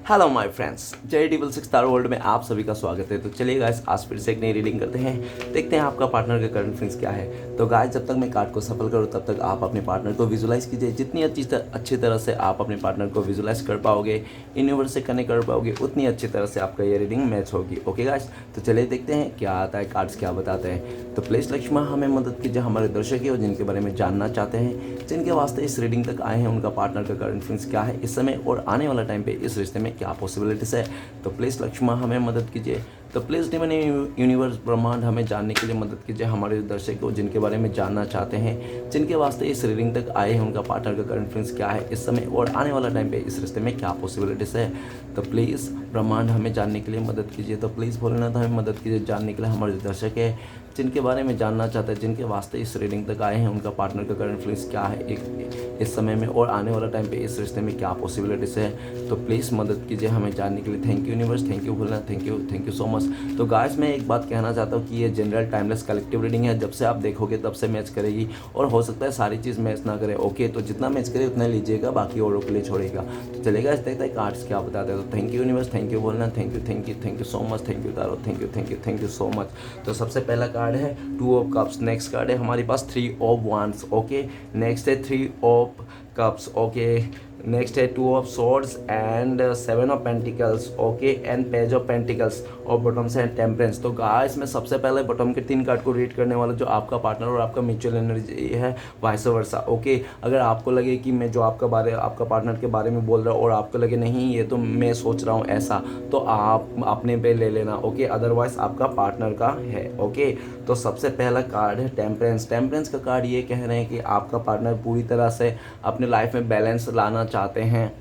Hello my friends, जय double six star world में आप सभी का स्वागत है। तो चलिए गाइस, आज फिर से एक नई रीडिंग करते हैं। देखते हैं आपका पार्टनर का करंट फीलिंग्स क्या है। तो गाइस, जब तक मैं कार्ड को सफल करूँ तब तक आप अपने पार्टनर को विजुलाइज कीजिए। जितनी अच्छी तरह से आप अपने पार्टनर को विजुलाइज कर पाओगे, यूनिवर्स से कनेक्ट कर पाओगे, उतनी अच्छी तरह से आपका ये रीडिंग मैच होगी। ओके गाइस, तो चलिए देखते हैं क्या आता है, कार्ड्स क्या बताते हैं। तो प्लीज़ लक्ष्मण हमें मदद कीजिए, हमारे दर्शक और जिनके बारे में जानना चाहते हैं, जिनके वास्ते इस रीडिंग तक आए हैं, उनका पार्टनर का करंट फीलिंग्स क्या है इस समय और आने वाला टाइम पे इस रिश्ते में क्या पॉसिबिलिटीज है। तो प्लीज़ लक्ष्मण हमें मदद कीजिए। तो प्लीज़ डिवाइन यूनिवर्स ब्रह्मांड हमें जानने के लिए मदद कीजिए, हमारे दर्शकों जिनके बारे में जानना चाहते हैं, जिनके वास्ते इस रीडिंग तक आए हैं, उनका पार्टनर का करंट फीलिंग्स क्या है इस समय और आने वाला टाइम पे इस रिश्ते में क्या पॉसिबिलिटीज़ है। तो प्लीज़ ब्रह्मांड हमें जानने के लिए मदद कीजिए। तो प्लीज़ भोलेनाथ हमें मदद कीजिए जानने के लिए, हमारे दर्शक है जिनके बारे में जानना चाहते हैं, जिनके वास्ते इस रीडिंग तक आए हैं, उनका पार्टनर का करंट फीलिंग्स क्या है एक इस समय में और आने वाला टाइम पे इस रिश्ते में क्या पॉसिबिलिटीज़ है। तो प्लीज़ मदद कीजिए हमें जानने के लिए। Thank you universe, thank you Bholenath, thank you so much. तो गाइस, मैं एक बात कहना चाहता हूँ कि ये जनरल टाइमलेस कलेक्टिव रीडिंग है। जब से आप देखोगे तब से मैच करेगी और हो सकता है सारी चीज़ मैच ना करे। ओके, तो जितना मैच करे उतना लीजिएगा, बाकी औरों के लिए छोड़ेगा। तो चलेगा, इस देखते हैं कार्ड्स क्या बताते हैं। तो thank you universe, thank you Bholenath, thank you so much, thank you taro, thank you so much. तो सबसे पहला कार्ड है 2 ऑफ कप्स। नेक्स्ट कार्ड है हमारे पास 3 ऑफ वांड्स। ओके, नेक्स्ट है 3 ऑफ कप्स। ओके, नेक्स्ट है 2 of swords and 7 of pentacles. Okay, and page of pentacles और bottom से टेम्परेंस। तो गाइस, मैं सबसे पहले बॉटम के 3 कार्ड को रीड करने वाला, जो आपका पार्टनर और आपका म्यूचुअल एनर्जी है, वाइस वर्सा। ओके, अगर आपको लगे कि मैं जो आपका पार्टनर के बारे में बोल रहा हूँ और आपको लगे नहीं ये तो मैं सोच रहा हूँ ऐसा, तो आप अपने पे ले लेना। ओके, अदरवाइज आपका पार्टनर का है। ओके, तो सबसे पहला कार्ड है टेम्परेंस। टेम्परेंस का कार्ड ये कह रहे हैं कि आपका पार्टनर पूरी तरह से अपने लाइफ में बैलेंस लाना चाहते हैं,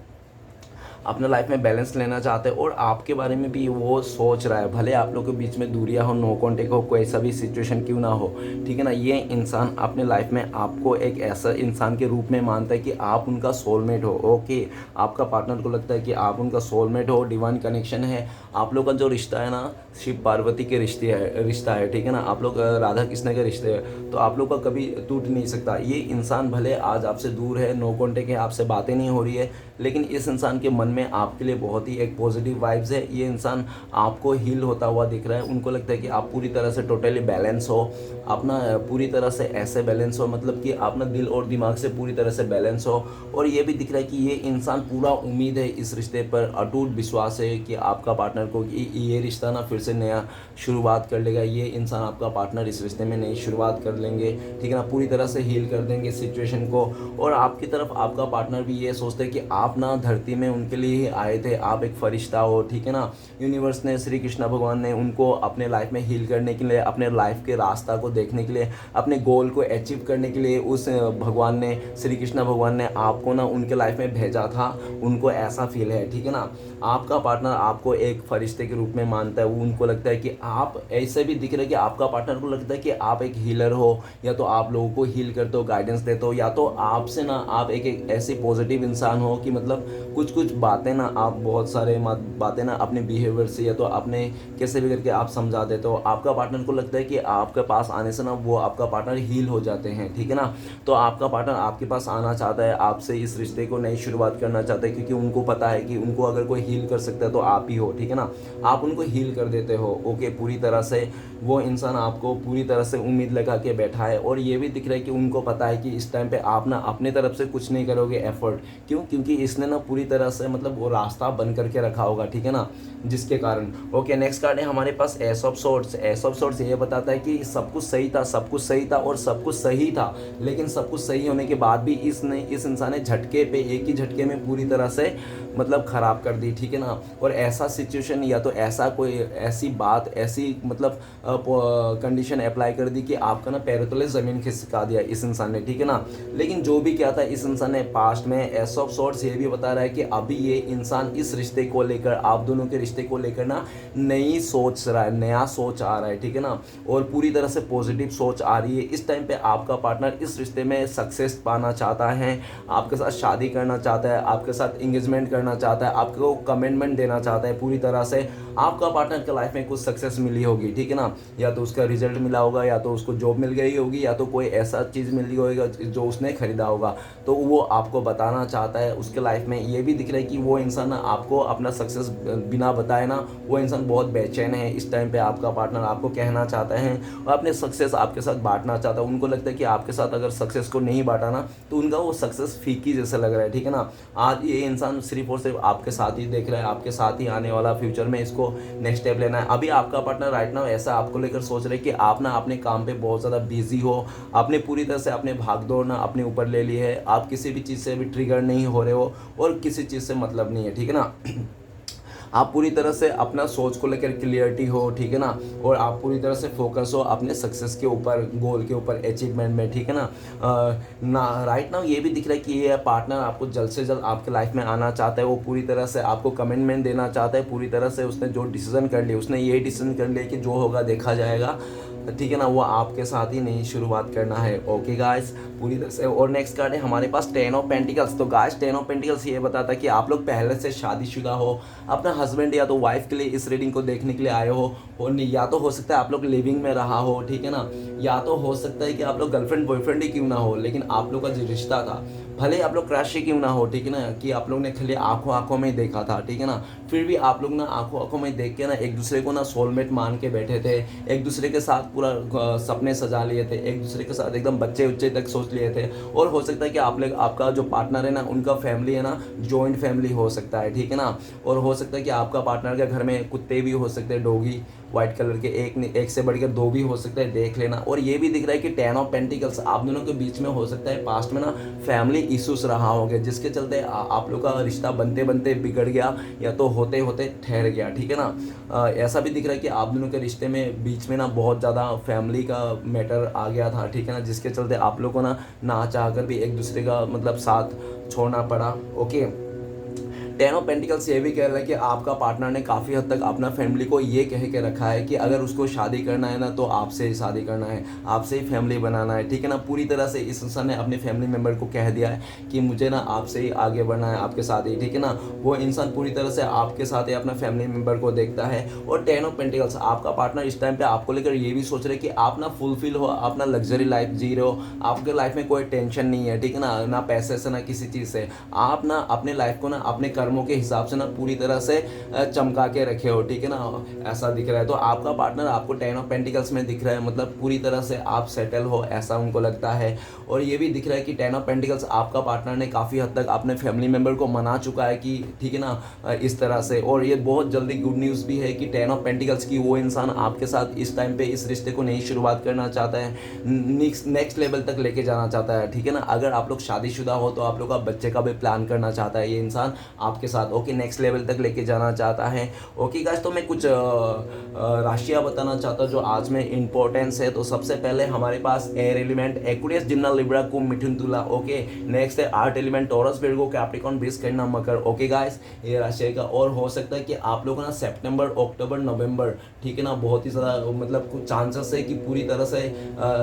अपने लाइफ में बैलेंस लेना चाहते हैं और आपके बारे में भी वो सोच रहा है। भले आप लोगों के बीच में दूरियां हो, नो कॉन्टेक्ट हो, कोई सा भी सिचुएशन क्यों ना हो, ठीक है ना, ये इंसान अपने लाइफ में आपको एक ऐसा इंसान के रूप में मानता है कि आप उनका सोलमेट हो। ओके, आपका पार्टनर को लगता है कि आप उनका सोलमेट हो, डिवाइन कनेक्शन है। आप लोग का जो रिश्ता है ना, शिव पार्वती के रिश्ता है, ठीक है ना, आप लोग राधा कृष्ण के रिश्ते है, तो आप लोग का कभी टूट नहीं सकता। ये इंसान भले आज आपसे दूर है, नो कॉन्टेक्ट है, आपसे बातें नहीं हो रही है, लेकिन इस इंसान के मन में आपके लिए बहुत ही एक पॉजिटिव वाइब्स है। ये इंसान आपको हील होता हुआ दिख रहा है। उनको लगता है कि आप पूरी तरह से टोटली बैलेंस हो, अपना पूरी तरह से ऐसे बैलेंस हो, मतलब कि अपना दिल और दिमाग से पूरी तरह से बैलेंस हो। और ये भी दिख रहा है कि ये इंसान पूरा उम्मीद है इस रिश्ते पर, अटूट विश्वास है कि आपका पार्टनर को ये रिश्ता ना फिर से नया शुरुआत कर लेगा। ये इंसान आपका पार्टनर इस रिश्ते में नई शुरुआत कर लेंगे, ठीक है ना, पूरी तरह से हील कर देंगे सिचुएशन को। और आपकी तरफ आपका पार्टनर भी ये सोचते हैं कि आप ना धरती में उनके लिए ही आए थे, आप एक फरिश्ता हो, ठीक है ना। यूनिवर्स ने, श्री कृष्ण भगवान ने उनको अपने लाइफ में हील करने के लिए, अपने लाइफ के रास्ता को देखने के लिए, अपने गोल को अचीव करने के लिए, उस भगवान ने, श्री कृष्ण भगवान ने आपको ना उनके लाइफ में भेजा था। उनको ऐसा फील है, ठीक है ना, आपका पार्टनर आपको एक फरिश्ते के रूप में मानता है। उनको लगता है कि आप ऐसे भी दिख रहे कि आपका पार्टनर को लगता है कि आप एक हीलर हो, या तो आप लोगों को हील करते हो, गाइडेंस देते हो, या तो आपसे ना आप एक ऐसी पॉजिटिव इंसान हो कि मतलब कुछ बातें ना आप बहुत सारे बातें ना अपने बिहेवियर से या तो अपने कैसे भी करके आप समझा देते हो। आपका पार्टनर को लगता है कि आपके पास आने से ना वो आपका पार्टनर हील हो जाते हैं, ठीक है ना। तो आपका पार्टनर आपके पास आना चाहता है, आपसे इस रिश्ते को नई शुरुआत करना चाहता है, क्योंकि उनको पता है कि उनको अगर कोई हील कर सकता है तो आप ही हो, ठीक है ना। आप उनको हील कर देते हो। ओके, पूरी तरह से वो इंसान आपको पूरी तरह से उम्मीद लगा के बैठा है। और ये भी दिख रहा है कि उनको पता है कि इस टाइम पे आप ना अपने तरफ से कुछ नहीं करोगे एफर्ट, क्यों, क्योंकि इसने ना पूरी तरह से मतलब वो रास्ता बन करके रखा होगा, ठीक है ना, जिसके कारण। ओके, नेक्स्ट कार्ड है हमारे पास ace of swords. Ace of swords ये बताता है कि सब कुछ सही था, सब कुछ सही था और सब कुछ सही था, लेकिन सब कुछ सही होने के बाद भी इस इंसान ने झटके पे, एक ही झटके में पूरी तरह से मतलब खराब कर दी, ठीक है ना। और ऐसा सिचुएशन या तो ऐसा कोई ऐसी बात, ऐसी मतलब कंडीशन अप्लाई कर दी कि आपका ना पैरों तले ज़मीन खिसका दिया इस इंसान ने, ठीक है ना। लेकिन जो भी क्या था, इस इंसान ने पास्ट में एस ऑफ सॉर्ड्स ये भी बता रहा है कि अभी ये इंसान इस रिश्ते को लेकर, आप दोनों के रिश्ते को लेकर ना नई सोच रहा है, नया सोच आ रहा है, ठीक है ना, और पूरी तरह से पॉजिटिव सोच आ रही है। इस टाइम पे आपका पार्टनर इस रिश्ते में सक्सेस पाना चाहता है, आपके साथ शादी करना चाहता है, आपके साथ इंगेजमेंट करना चाहता है, आपको कमिटमेंट देना चाहता है पूरी तरह से। आपका पार्टनर के लाइफ में कुछ सक्सेस मिली होगी, ठीक है ना, या तो उसका रिजल्ट मिला होगा, या तो उसको जॉब मिल गई होगी, या तो कोई ऐसा चीज़ मिल गई होगी जो उसने खरीदा होगा, तो वो आपको बताना चाहता है। उसके आपके लाइफ में। ये भी दिख रहा है कि वो इंसान ना आपको अपना सक्सेस बिना बताए ना वो इंसान बहुत बेचैन है। इस टाइम पे आपका पार्टनर आपको कहना चाहता है और अपने सक्सेस आपके साथ बांटना चाहता है। उनको लगता है कि आपके साथ अगर सक्सेस को नहीं बांटा ना तो उनका वो सक्सेस फीकी जैसा लग रहा है, ठीक है ना। आज ये इंसान सिर्फ और सिर्फ आपके साथ ही देख रहा है, आपके साथ ही आने वाला फ्यूचर में इसको नेक्स्ट स्टेप लेना है। अभी आपका पार्टनर राइट नाउ ऐसा आपको लेकर सोच रहे हैं कि आप ना अपने काम पे बहुत ज़्यादा बिजी हो, आपने पूरी तरह से अपने भाग दौड़ ना अपने ऊपर ले ली है, आप किसी भी चीज़ से अभी ट्रिगर नहीं हो रहे हो और किसी चीज़ से मतलब नहीं है, ठीक है ना। आप पूरी तरह से अपना सोच को लेकर क्लियरिटी हो, ठीक है ना, और आप पूरी तरह से फोकस हो अपने सक्सेस के ऊपर, गोल के ऊपर, अचीवमेंट में, ठीक है ना। राइट नाउ ये भी दिख रहा है कि ये पार्टनर आपको जल्द से जल्द आपके लाइफ में आना चाहता है। वो पूरी तरह से आपको कमिटमेंट देना चाहता है, पूरी तरह से उसने जो डिसीजन कर लिया, उसने ये डिसीजन कर लिया कि जो होगा देखा जाएगा, ठीक है ना। वो आपके साथ ही नहीं शुरुआत करना है। ओके गाइस, पूरी तरह से। और नेक्स्ट कार्ड है हमारे पास 10 ऑफ पेंटिकल्स। तो गाइस 10 ऑफ पेंटिकल्स ये बताता है कि आप लोग पहले से शादीशुदा हो, अपना हस्बैंड या तो वाइफ के लिए इस रीडिंग को देखने के लिए आए हो, और या तो हो सकता है आप लोग लिविंग में रहा हो, ठीक है ना, या तो हो सकता है कि आप लोग गर्लफ्रेंड बॉयफ्रेंड ही क्यों ना हो, लेकिन आप लोग का जो रिश्ता था, भले आप लोग क्रश ही क्यों ना हो, ठीक है ना, कि आप लोग ने खाली आंखों आंखों में देखा था, ठीक है ना, फिर भी आप लोग ना आंखों आंखों में देख के ना एक दूसरे को ना सोलमेट मान के बैठे थे, एक दूसरे के साथ पूरा सपने सजा लिए थे, एक दूसरे के साथ एकदम बच्चे उच्चे तक सोच लिए थे। और हो सकता है कि आप लोग, आपका जो पार्टनर है ना, उनका फैमिली है ना जॉइंट फैमिली हो सकता है, ठीक है ना। और हो सकता है कि आपका पार्टनर के घर में कुत्ते भी हो सकते हैं, डॉगी व्हाइट कलर के, एक से बढ़कर 2 भी हो सकता है, देख लेना। और ये भी दिख रहा है कि 10 ऑफ पेंटिकल्स आप दोनों के बीच में हो सकता है पास्ट में ना फैमिली इश्यूज रहा होंगे, जिसके चलते आप लोग का रिश्ता बनते बनते बिगड़ गया या तो होते होते ठहर गया, ठीक है ना। ऐसा भी दिख रहा है कि आप दोनों के रिश्ते में बीच में ना बहुत ज़्यादा फैमिली का मैटर आ गया था, ठीक है ना, जिसके चलते आप लोग को ना चाह कर भी एक दूसरे का मतलब साथ छोड़ना पड़ा। ओके, 10 ऑफ पेंटिकल्स ये भी कह रहा है कि आपका पार्टनर ने काफ़ी हद तक अपना फैमिली को ये कह के रखा है कि अगर उसको शादी करना है ना तो आपसे ही शादी करना है, आपसे ही फैमिली बनाना है, ठीक है ना। पूरी तरह से इस इंसान ने अपने फैमिली मेम्बर को कह दिया है कि मुझे ना आपसे ही आगे बढ़ना है, आपके साथ ही, ठीक है ना। वो इंसान पूरी तरह से आपके साथ ही अपना फैमिली मेम्बर को देखता है। और 10 ऑफ पेंटिकल्स आपका पार्टनर इस टाइम पे आपको लेकर ये भी सोच रहे कि आप ना फुलफिल हो, अपना लग्जरी लाइफ जी रहे हो, आपके लाइफ में कोई टेंशन नहीं है, ठीक है ना पैसे से ना किसी चीज़ से। आप ना अपने लाइफ को ना अपने कर्मों के हिसाब से ना पूरी तरह से चमका के रखे हो, ठीक है ना, ऐसा दिख रहा है। तो आपका पार्टनर आपको 10 ऑफ पेंटिकल्स में दिख रहा है, मतलब पूरी तरह से आप सेटल हो ऐसा उनको लगता है। और ये भी दिख रहा है कि 10 ऑफ पेंटिकल्स आपका पार्टनर ने काफ़ी हद तक अपने फैमिली मेम्बर को मना चुका है कि ठीक है ना इस तरह से। और ये बहुत जल्दी गुड न्यूज़ भी है कि 10 ऑफ पेंटिकल्स की वो इंसान आपके साथ इस टाइम पे इस रिश्ते को नई शुरुआत करना चाहता है, नेक्स्ट लेवल तक लेके जाना चाहता है, ठीक है ना। अगर आप लोग शादीशुदा हो तो आप लोग का बच्चे का भी प्लान करना चाहता है ये इंसान आपके साथ, ओके, नेक्स्ट लेवल तक लेके जाना चाहता है। ओके गाइस, तो मैं कुछ राशियाँ बताना चाहता हूँ जो आज में इंपॉर्टेंस है। तो सबसे पहले हमारे पास एयर एलिमेंट एक्वेरियस, जिम्ना, लिब्रा, कुंभ, मिथुन, तुला, ओके। नेक्स्ट है art element taurus, Virgo, Capricorn, वृष, कन्या, मकर, ओके गाइस, ये राशि का। और हो सकता है कि आप लोगों ना सितंबर, अक्टूबर, नवंबर, ठीक है ना, बहुत ही ज़्यादा मतलब कुछ चांसेस है कि पूरी तरह से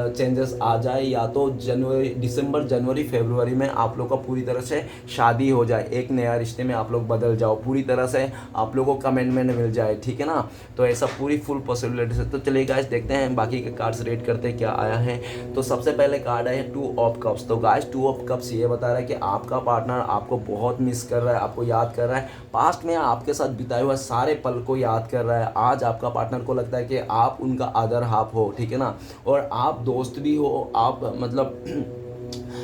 चेंजेस आ जाए, या तो जनवरी, दिसंबर, जनवरी, फरवरी में आप लोग का पूरी तरह से शादी हो जाए, एक नया रिश्ते में आप लोग बदल जाओ, पूरी तरह से आप लोगों को कमेंटमेंट मिल जाए, ठीक है ना। तो ऐसा पूरी फुल पॉसिबिलिटी है। तो चलिए गाइस देखते हैं बाकी के कार्ड्स रेड करते हैं क्या आया है। तो सबसे पहले कार्ड है 2 ऑफ कप्स। तो गाइस 2 ऑफ कप्स ये बता रहा है कि आपका पार्टनर आपको बहुत मिस कर रहा है, आपको याद कर रहा है, पास्ट में आपके साथ बिताए हुए सारे पल को याद कर रहा है। आज आपका पार्टनर को लगता है कि आप उनका अदर हाफ हो, ठीक है ना, और आप दोस्त भी हो, आप मतलब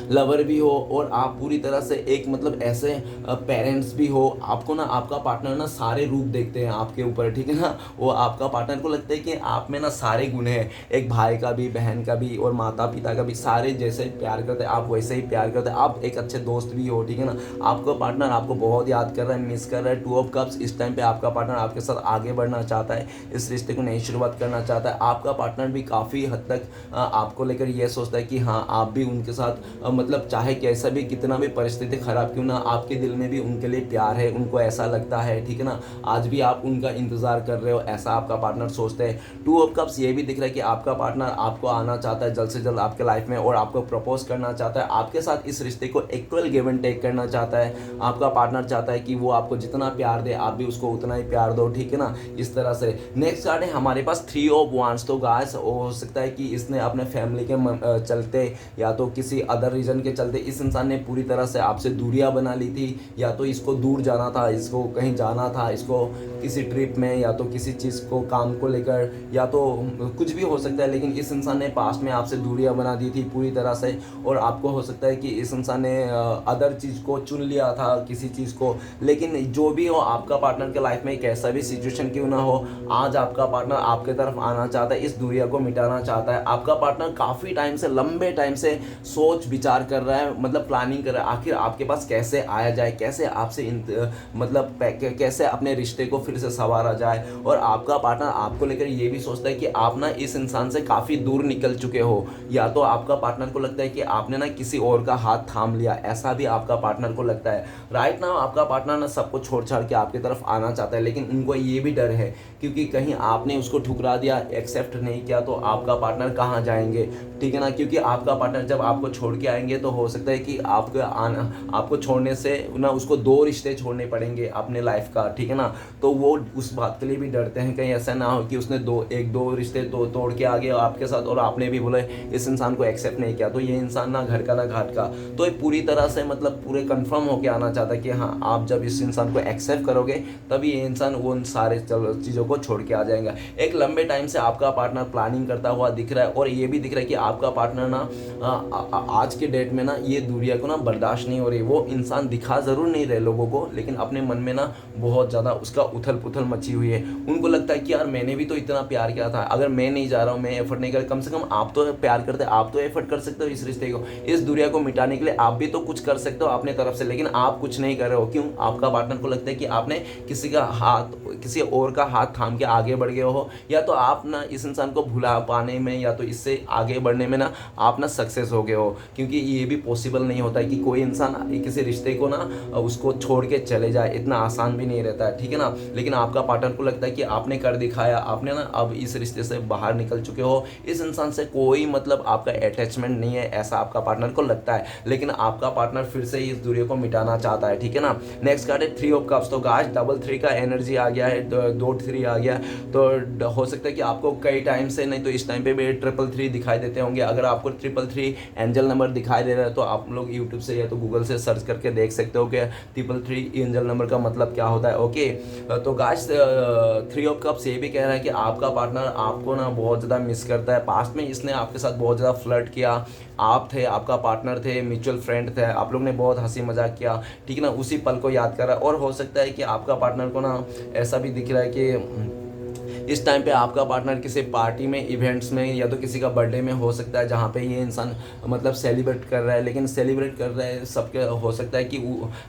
लवर भी हो, और आप पूरी तरह से एक मतलब ऐसे पेरेंट्स भी हो। आपको ना आपका पार्टनर ना सारे रूप देखते हैं आपके ऊपर, ठीक है ना। वो आपका पार्टनर को लगता है कि आप में ना सारे गुण हैं, एक भाई का भी, बहन का भी, और माता पिता का भी, सारे जैसे प्यार करते हैं आप वैसे ही प्यार करते हैं। आप एक अच्छे दोस्त भी हो, ठीक है ना। आपका पार्टनर आपको बहुत याद कर रहा है, मिस कर रहा है। 2 ऑफ कप्स इस टाइम पे आपका पार्टनर आपके साथ आगे बढ़ना चाहता है, इस रिश्ते को नई शुरुआत करना चाहता है। आपका पार्टनर भी काफ़ी हद तक आपको लेकर ये सोचता है कि हाँ आप भी उनके साथ मतलब चाहे कैसा भी, कितना भी परिस्थिति खराब क्यों ना, आपके दिल में भी उनके लिए प्यार है, उनको ऐसा लगता है, ठीक है ना। आज भी आप उनका इंतजार कर रहे हो, ऐसा आपका पार्टनर सोचते हैं। 2 ऑफ कप्स ये भी दिख रहा है कि आपका पार्टनर आपको आना चाहता है जल्द से जल्द आपके लाइफ में, और आपको प्रपोज करना चाहता है, आपके साथ इस रिश्ते को इक्वल गिव एंड टेक करना चाहता है। आपका पार्टनर चाहता है कि वो आपको जितना प्यार दे आप भी उसको उतना ही प्यार दो, ठीक है ना, इस तरह से। नेक्स्ट कार्ड है हमारे पास 3 ऑफ वांड्स। तो गाइस हो सकता है कि इसने अपने फैमिली के चलते या तो किसी अदर रीज़न के चलते इस इंसान ने पूरी तरह से आपसे दूरियां बना ली थी। या तो इसको दूर जाना था, इसको कहीं जाना था, इसको किसी ट्रिप में, या तो किसी चीज़ को काम को लेकर, या तो कुछ भी हो सकता है। लेकिन इस इंसान ने पास्ट में आपसे दूरियां बना दी थी पूरी तरह से। और आपको हो सकता है कि इस इंसान ने अदर चीज़ को चुन लिया था, किसी चीज़ को। लेकिन जो भी हो, आपका पार्टनर के लाइफ में कैसा भी सिचुएशन क्यों ना हो, आज आपका पार्टनर आपके तरफ आना चाहता है, इस दूरिया को मिटाना चाहता है। आपका पार्टनर काफ़ी टाइम से, लंबे टाइम से सोच विचार कर रहा है, मतलब प्लानिंग कर रहा है आखिर आपके पास कैसे आया जाए, कैसे आपसे मतलब कैसे अपने रिश्ते को फिर से संवारा जाए। और आपका पार्टनर आपको लेकर ये भी सोचता है कि आप ना इस इंसान से काफ़ी दूर निकल चुके हो, या तो आपका पार्टनर को लगता है कि आपने ना किसी और का हाथ थाम लिया, ऐसा भी आपका पार्टनर को लगता है। राइट नाउ आपका पार्टनर ना सबको छोड़ छाड़ के आपकी तरफ आना चाहता है, लेकिन उनको ये भी डर है क्योंकि कहीं आपने उसको ठुकरा दिया, एक्सेप्ट नहीं किया, तो आपका पार्टनर कहाँ जाएंगे, ठीक है ना। क्योंकि आपका पार्टनर जब आपको छोड़ के आएंगे तो हो सकता है कि आपको छोड़ने से ना उसको 2 रिश्ते छोड़ने पड़ेंगे अपने लाइफ का, ठीक है ना। तो वो उस बात के लिए भी डरते हैं कहीं ऐसा ना हो कि उसने एक दो रिश्ते तोड़ के आ गया आपके साथ, और आपने भी बोले इस इंसान को एक्सेप्ट नहीं किया, तो ये इंसान ना घर का ना घाट का। तो ये पूरी तरह से मतलब पूरे कंफर्म होके आना चाहता है कि हाँ, आप जब इस इंसान को एक्सेप्ट करोगे तभी ये इंसान उन सारे चीज़ों को छोड़ के आ जाएगा। एक लंबे टाइम से आपका पार्टनर प्लानिंग करता हुआ दिख रहा है, और ये भी दिख रहा है कि आपका पार्टनर ना आज के डेट में ना ये दूरिया को ना बर्दाश्त नहीं हो रही। वो इंसान दिखा ज़रूर नहीं रहे लोगों को, लेकिन अपने मन में ना बहुत ज़्यादा उसका उथल पुथल मची हुई है। उनको लगता है कि यार मैंने भी तो इतना प्यार किया था, अगर मैं नहीं जा रहा हूँ, मैं एफर्ट नहीं कर, कम से कम आप तो प्यार करते, आप तो एफर्ट कर सकते हो इस रिश्ते को, इस दूरिया को मिटाने के लिए आप भी तो कुछ कर सकते हो अपने तरफ से, लेकिन आप कुछ नहीं कर रहे हो। क्यों? आपका पार्टनर को लगता है कि आपने किसी और का हाथ थाम के आगे बढ़ गए हो, या तो आप ना इस इंसान को भुला पाने में, या तो इससे आगे बढ़ने में ना आप ना सक्सेस हो गए हो। क्योंकि ये भी पॉसिबल नहीं होता है कि कोई इंसान किसी रिश्ते को ना उसको छोड़ के चले जाए, इतना आसान भी नहीं रहता है, ठीक है ना। लेकिन आपका पार्टनर को लगता है कि आपने कर दिखाया, आपने ना अब इस रिश्ते से बाहर निकल चुके हो, इस इंसान से कोई मतलब आपका अटैचमेंट नहीं है, ऐसा आपका पार्टनर को लगता है। लेकिन आपका पार्टनर फिर से इस दूरी को मिटाना चाहता है, ठीक है ना। नेक्स्ट कार्ड है 3 ऑफ कप्स। तो गाइस डबल 3 का एनर्जी आ गया है, 2-3 आ गया। तो हो सकता है कि आपको कई टाइम से, नहीं तो इस टाइम पे भी 333 दिखाई देते होंगे। अगर आपको 333 एंजल नंबर दिखाई दे रहा है तो आप लोग यूट्यूब से या तो गूगल से सर्च करके देख सकते हो कि 333 एंजल नंबर का मतलब क्या होता है। ओके, तो गाइस 3 ऑफ कप्स ये भी कह रहा है कि आपका पार्टनर आपको ना बहुत ज़्यादा मिस करता है। पास्ट में इसने आपके साथ बहुत ज़्यादा फ्लर्ट किया, आप थे, आपका पार्टनर थे, म्यूचुअल फ्रेंड थे, आप लोग ने बहुत हंसी मजाक किया, ठीक है ना, उसी पल को याद कर रहा है। और हो सकता है कि आपका पार्टनर को ना ऐसा भी दिख रहा है कि इस टाइम पे आपका पार्टनर किसी पार्टी में, इवेंट्स में, या तो किसी का बर्थडे में हो सकता है जहाँ पे ये इंसान मतलब सेलिब्रेट कर रहा है। लेकिन सेलिब्रेट कर रहा है सबके, हो सकता है कि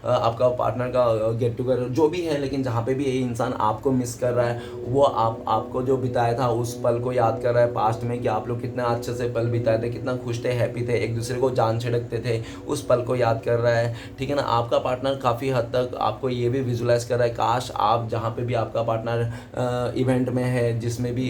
आपका पार्टनर का गेट टुगेदर जो भी है, लेकिन जहाँ पे भी ये इंसान आपको मिस कर रहा है, वो आपको जो बिताया था उस पल को याद कर रहा है पास्ट में, कि आप लोग कितना अच्छे से पल बिताए थे, कितना खुश थे, हैप्पी थे, एक दूसरे को जान छिड़कते थे, उस पल को याद कर रहा है, ठीक है ना। आपका पार्टनर काफ़ी हद तक आपको ये भी विजुलाइज कर रहा है, काश आप जहाँ पे भी आपका पार्टनर इवेंट में है, जिसमें भी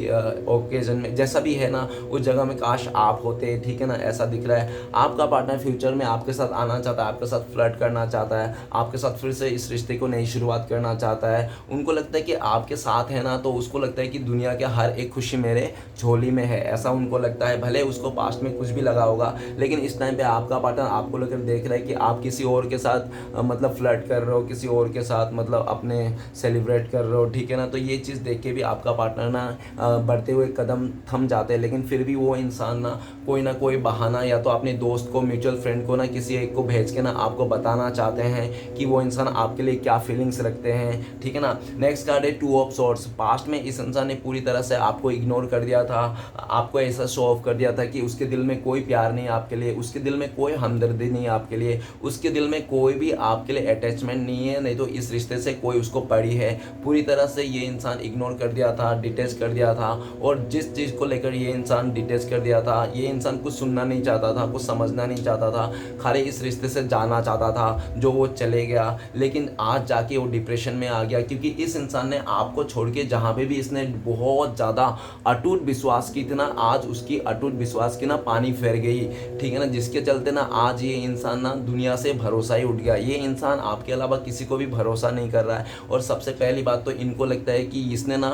ओकेजन में जैसा भी है ना, उस जगह में काश आप होते, ठीक है ना, ऐसा दिख रहा है। आपका पार्टनर फ्यूचर में आपके साथ आना चाहता है, आपके साथ फ्लर्ट करना चाहता है, आपके साथ फिर से इस रिश्ते को नई शुरुआत करना चाहता है। उनको लगता है कि आपके साथ है ना, तो उसको लगता है कि दुनिया के हर एक खुशी मेरे झोली में है, ऐसा उनको लगता है। भले उसको पास्ट में कुछ भी लगा होगा, लेकिन इस टाइम पे आपका पार्टनर आपको लेकर देख रहा है कि आप किसी और के साथ मतलब फ्लर्ट कर रहे हो, किसी और के साथ मतलब अपने सेलिब्रेट कर रहे हो, ठीक है ना। तो ये चीज़ देख के भी आपका पार्टनर ना बढ़ते हुए कदम थम जाते हैं। लेकिन फिर भी वो इंसान ना कोई बहाना, या तो अपने दोस्त को, म्यूचुअल फ्रेंड को ना, किसी एक को भेज के ना आपको बताना चाहते हैं कि वो इंसान आपके लिए क्या फीलिंग्स रखते हैं, ठीक है ना। नेक्स्ट कार्ड है 2 ऑफ सॉर्ड्स। पास्ट में इस इंसान ने पूरी तरह से आपको इग्नोर कर दिया था, आपको ऐसा शो ऑफ कर दिया था कि उसके दिल में कोई प्यार नहीं आपके लिए, उसके दिल में कोई हमदर्दी नहीं आपके लिए, उसके दिल में कोई भी आपके लिए अटैचमेंट नहीं है, नहीं तो इस रिश्ते से कोई उसको पड़ी है। पूरी तरह से ये इंसान इग्नोर कर दिया था, डिटेच कर दिया था। और जिस चीज़ को लेकर ये इंसान डिटेच कर दिया था, ये इंसान कुछ सुनना नहीं चाहता था, कुछ समझना नहीं चाहता था, खाली इस रिश्ते से जाना चाहता था, जो वो चले गया। लेकिन आज जाके वो डिप्रेशन में आ गया, क्योंकि इस इंसान ने आपको छोड़ के, जहाँ पे भी इसने बहुत ज़्यादा अटूट विश्वास की थी ना, आज उसकी अटूट विश्वास की ना पानी फेर गई, ठीक है ना। जिसके चलते ना आज ये इंसान ना दुनिया से भरोसा ही उठ गया। ये इंसान आपके अलावा किसी को भी भरोसा नहीं कर रहा है। और सबसे पहली बात तो इनको लगता है कि इसने ना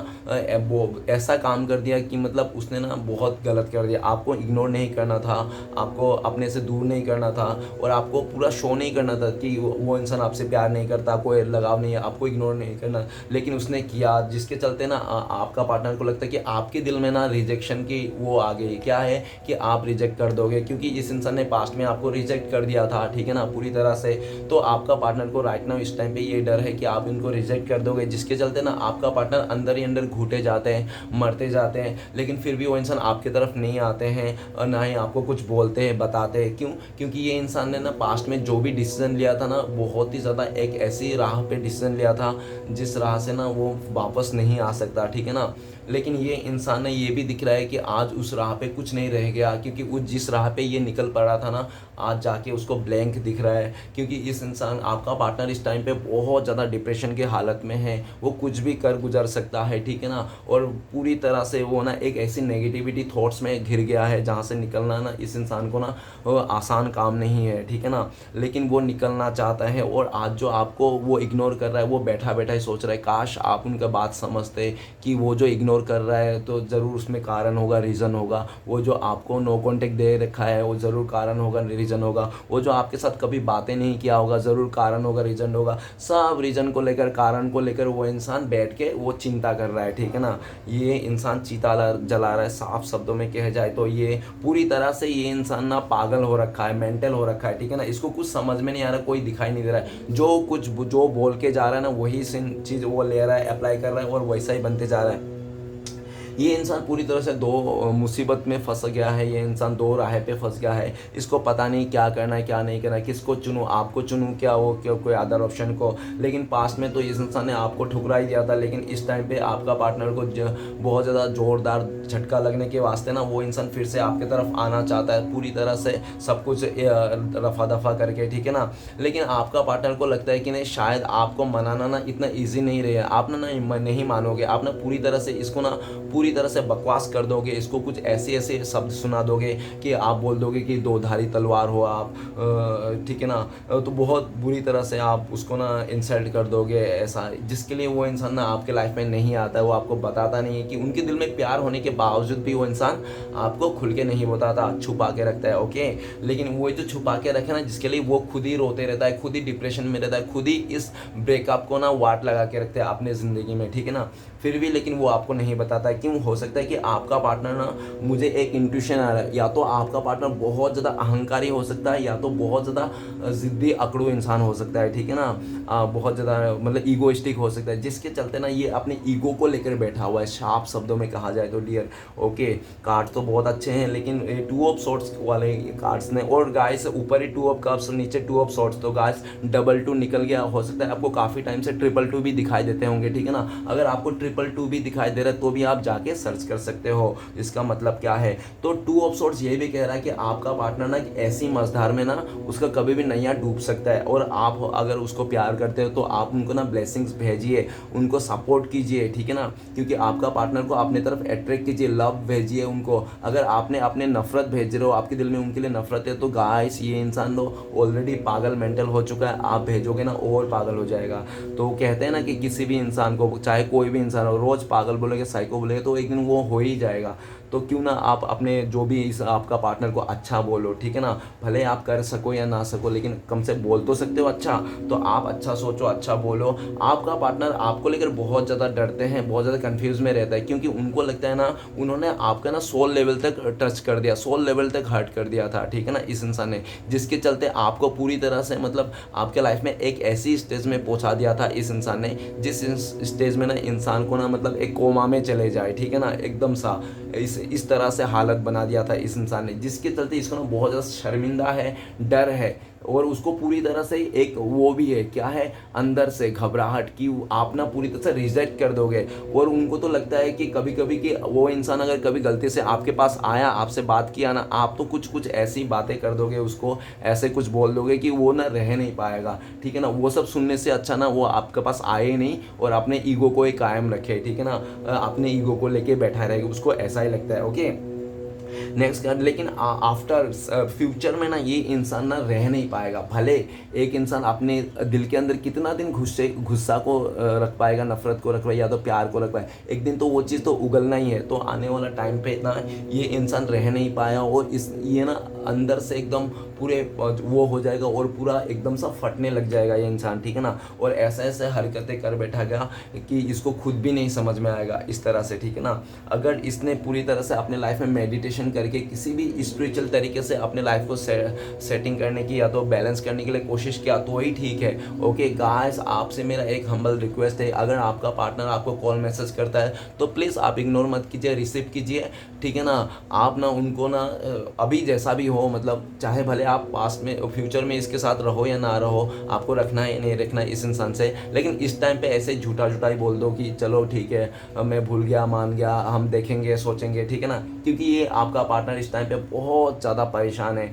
वो ऐसा काम कर दिया कि मतलब उसने ना बहुत गलत कर दिया। आपको इग्नोर नहीं करना था, आपको अपने से दूर नहीं करना था, और आपको पूरा शो नहीं करना था कि वो इंसान आपसे प्यार नहीं करता, कोई लगाव नहीं है, आपको इग्नोर नहीं करना, लेकिन उसने किया, जिसके चलते ना आपका पार्टनर को लगता है कि आपके दिल में ना रिजेक्शन की वो आ गई, क्या है कि आप रिजेक्ट कर दोगे, क्योंकि इस इंसान ने पास्ट में आपको रिजेक्ट कर दिया था, ठीक है ना, पूरी तरह से। तो आपका पार्टनर को राइट नाउ इस टाइम पे ये डर है कि आप इनको रिजेक्ट कर दोगे, जिसके चलते ना आपका पार्टनर अंदर ही अंदर घुटे जाते हैं, मरते जाते हैं, लेकिन फिर भी वो इंसान आपकी तरफ नहीं आते हैं और ना ही आपको कुछ बोलते हैं, बताते हैं। क्यों? क्योंकि ये इंसान ने ना पास्ट में जो भी डिसीजन लिया था ना, बहुत ही ज़्यादा एक ऐसी राह पे डिसीजन लिया था जिस राह से ना वो वापस नहीं आ सकता, ठीक है ना। लेकिन ये इंसान ने ये भी दिख रहा है कि आज उस राह पे कुछ नहीं रह गया, क्योंकि वो जिस राह पे ये निकल पड़ा था ना, आज जाके उसको ब्लैंक दिख रहा है। क्योंकि इस इंसान, आपका पार्टनर इस टाइम पे बहुत ज़्यादा डिप्रेशन की हालत में है, वो कुछ भी कर गुजर सकता है, ठीक है ना, और पूरी तरह से वो ना एक ऐसी नेगेटिविटी थॉट्स में घिर गया है जहाँ से निकलना ना इस इंसान को ना आसान काम नहीं है, ठीक है ना। लेकिन वो निकलना चाहता है, और आज जो आपको वो इग्नोर कर रहा है, वो बैठा बैठा ही सोच रहा है काश आप उनका बात समझते कि वो जो इग्नोर कर रहा है तो ज़रूर उसमें कारण होगा, रीज़न होगा। वो जो आपको नो कॉन्टेक्ट दे रखा है वो ज़रूर कारण होगा, रीज़न होगा। वो जो आपके साथ कभी बातें नहीं किया होगा, ज़रूर कारण होगा, रीज़न होगा। सब रीज़न को लेकर, कारण को लेकर वो इंसान बैठ के वो चिंता कर रहा है, ठीक है ना। ये इंसान चीता जला रहा है, साफ शब्दों में कह जाए तो ये पूरी तरह से ये इंसान ना पागल हो रखा है, मेंटल हो रखा है, ठीक है ना। इसको कुछ समझ में नहीं आ रहा, कोई दिखाई नहीं दे रहा है, जो बोल के जा रहा है ना वही चीज़ वो ले रहा है, अप्लाई कर रहा है और वैसा ही बनते जा रहा है। ये इंसान पूरी तरह से दो मुसीबत में फंस गया है, ये इंसान दो राह पे फंस गया है। इसको पता नहीं क्या करना है, क्या नहीं करना है, किसको चुनूं, आपको चुनूं क्या वो क्या कोई अदर ऑप्शन को। लेकिन पास्ट में तो इस इंसान ने आपको ठुकरा ही दिया था, लेकिन इस टाइम पे आपका पार्टनर को बहुत ज़्यादा ज़ोरदार झटका लगने के वास्ते ना वो इंसान फिर से आपकी तरफ आना चाहता है, पूरी तरह से सब कुछ रफा दफा करके, ठीक है ना। लेकिन आपका पार्टनर को लगता है कि नहीं, शायद आपको मनाना ना इतना ईजी नहीं रहा, आप ना नहीं मानोगे, आप ना पूरी तरह से इसको ना पूरी तरह से बकवास कर दोगे, इसको कुछ ऐसे ऐसे शब्द सुना दोगे कि आप बोल दोगे कि दो धारी तलवार हो आप, ठीक है ना। तो बहुत बुरी तरह से आप उसको ना इंसल्ट कर दोगे, ऐसा जिसके लिए वो इंसान ना आपके लाइफ में नहीं आता है। वो आपको बताता नहीं है कि उनके दिल में प्यार होने के बावजूद भी वो इंसान आपको खुल के नहीं बताता, छुपा के रखता है, ओके। लेकिन वो जो छुपा के रखे ना, जिसके लिए वो खुद ही रोते रहता है, खुद ही डिप्रेशन में रहता है, खुद ही इस ब्रेकअप को ना वाट लगा के रखते हैं अपने ज़िंदगी में, ठीक है ना। फिर भी लेकिन वो आपको नहीं बताता है। क्यों? हो सकता है कि आपका पार्टनर ना, मुझे एक इंट्यूशन आ रहा है, या तो आपका पार्टनर बहुत ज़्यादा अहंकारी हो सकता है, या तो बहुत ज़्यादा ज़िद्दी अकड़ू इंसान हो सकता है, ठीक है ना। बहुत ज़्यादा मतलब ईगोइस्टिक हो सकता है, जिसके चलते ना ये अपने ईगो को लेकर बैठा हुआ है, शार्प शब्दों में कहा जाए तो डियर, ओके। कार्ड तो बहुत अच्छे हैं, लेकिन टू ऑफ सॉर्ड्स वाले कार्ड्स ने, और गाइस ऊपर ही टू ऑफ कप्स, नीचे टू ऑफ सॉर्ड्स, तो गाइस डबल टू निकल गया। हो सकता है आपको काफ़ी टाइम से ट्रिपल टू भी दिखाई देते होंगे, ठीक है ना। अगर आपको ट्रिपल टू भी दिखाई दे रहा है तो भी आप जाके सर्च कर सकते हो इसका मतलब क्या है। तो टू ऑफ सॉर्ड्स ये भी कह रहा है कि आपका पार्टनर ना ऐसी मझधार में ना उसका कभी भी नैया डूब सकता है, और आप अगर उसको प्यार करते हो तो आप उनको ना ब्लेसिंग्स भेजिए, उनको सपोर्ट कीजिए, ठीक है ना। क्योंकि आपका पार्टनर को अपने तरफ अट्रैक्ट कीजिए, लव भेजिए उनको। अगर आपने अपने नफरत भेज रहे हो, आपके दिल में उनके लिए नफरत है, तो गाइस ये इंसान तो ऑलरेडी पागल मेंटल हो चुका है, आप भेजोगे ना और पागल हो जाएगा। तो कहते हैं ना कि किसी भी इंसान को, चाहे कोई भी इंसान हो, रोज पागल बोलेगे, साइको बोलेगे, तो एक दिन वो हो ही जाएगा। तो क्यों ना आप अपने जो भी इस आपका पार्टनर को अच्छा बोलो, ठीक है ना। भले आप कर सको या ना सको, लेकिन कम से बोल तो सकते हो अच्छा, तो आप अच्छा सोचो, अच्छा बोलो। आपका पार्टनर आपको लेकर बहुत ज़्यादा डरते हैं, बहुत ज़्यादा कंफ्यूज में रहता है, क्योंकि उनको लगता है ना उन्होंने आपका ना सोल लेवल तक टच कर दिया, सोल लेवल तक हर्ट कर दिया था, ठीक है ना, इस इंसान ने। जिसके चलते आपको पूरी तरह से मतलब आपके लाइफ में एक ऐसी स्टेज में पहुंचा दिया था इस इंसान ने, जिस स्टेज में ना इंसान को ना मतलब एक कोमा में चले जाए, ठीक है ना, एकदम सा इस तरह से हालत बना दिया था इस इंसान ने, जिसके चलते इसको ना बहुत ज़्यादा शर्मिंदा है, डर है, और उसको पूरी तरह से एक वो भी है, क्या है, अंदर से घबराहट कि आप ना पूरी तरह से रिजेक्ट कर दोगे। और उनको तो लगता है कि कभी कभी कि वो इंसान अगर कभी गलती से आपके पास आया, आपसे बात किया ना, आप तो कुछ ऐसी बातें कर दोगे उसको, ऐसे कुछ बोल दोगे कि वो ना रह नहीं पाएगा, ठीक है ना। वो सब सुनने से अच्छा ना वो आपके पास आए ही नहीं और अपने ईगो को ही कायम रखे, ठीक है ना, अपने ईगो को लेके बैठा रहेगा, उसको ऐसा ही लगता है, ओके। नेक्स्ट कार्ड, लेकिन आफ्टर फ्यूचर में ना ये इंसान ना रह नहीं पाएगा। भले एक इंसान अपने दिल के अंदर कितना दिन गुस्सा को रख पाएगा, नफरत को रख पाएगा या तो प्यार को रख पाएगा, एक दिन तो वो चीज़ तो उगलना ही है। तो आने वाला टाइम पे इतना ये इंसान रह नहीं पाया और ये ना अंदर से एकदम पूरे वो हो जाएगा और पूरा एकदम सा फटने लग जाएगा ये इंसान, ठीक है ना। और ऐसा ऐसे हरकतें कर बैठा गया कि इसको खुद भी नहीं समझ में आएगा इस तरह से, ठीक है ना। अगर इसने पूरी तरह से अपने लाइफ में मेडिटेशन करके किसी भी स्पिरिचुअल तरीके से अपने लाइफ को सेटिंग करने की या तो बैलेंस करने के लिए कोशिश किया तो ही ठीक है। ओके गाइस, आपसे मेरा एक हम्बल रिक्वेस्ट है, अगर आपका पार्टनर आपको कॉल मैसेज करता है तो प्लीज़ आप इग्नोर मत कीजिए, रिसीव कीजिए, ठीक है ना। आप ना उनको ना अभी जैसा भी हो, मतलब चाहे भले आप पास्ट में फ्यूचर में इसके साथ रहो या ना रहो, आपको रखना है नहीं रखना है इस इंसान से, लेकिन इस टाइम पे ऐसे झूठा ही बोल दो कि चलो ठीक है मैं भूल गया, मान गया, हम देखेंगे सोचेंगे, ठीक है ना। क्योंकि ये आपका पार्टनर इस टाइम पे बहुत ज़्यादा परेशान है,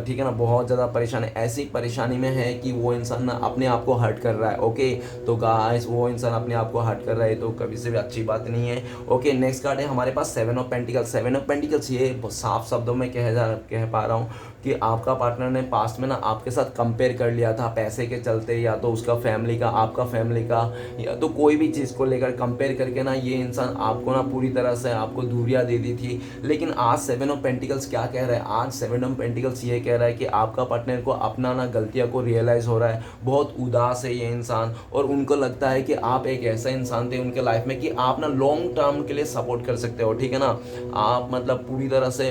ठीक है ना, बहुत ज़्यादा परेशान है। ऐसी परेशानी में है कि वो इंसान ना अपने आप को हर्ट कर रहा है। ओके तो गाइस, वो इंसान अपने आप को हर्ट कर रहा है तो कभी से भी अच्छी बात नहीं है। ओके नेक्स्ट कार्ड है हमारे पास 7 ऑफ पेंटिकल्स। 7 ऑफ पेंटिकल्स ये साफ शब्दों में कह पा रहा हूँ कि आपका पार्टनर ने पास्ट में ना आपके साथ कंपेयर कर लिया था पैसे के चलते, या तो उसका फैमिली का, आपका फैमिली का, या तो कोई भी चीज़ को लेकर कंपेयर करके ना ये इंसान आपको ना पूरी तरह से आपको दूरियां दे दी थी। लेकिन आज 7 ऑफ पेंटिकल्स क्या कह रहा है, आज 7 ऑफ पेंटिकल्स ये कह रहा है कि आपका पार्टनर को अपना ना गलतियों को रियलाइज़ हो रहा है, बहुत उदास है ये इंसान और उनको लगता है कि आप एक ऐसा इंसान थे उनके लाइफ में कि आप ना लॉन्ग टर्म के लिए सपोर्ट कर सकते हो, ठीक है ना। आप मतलब पूरी तरह से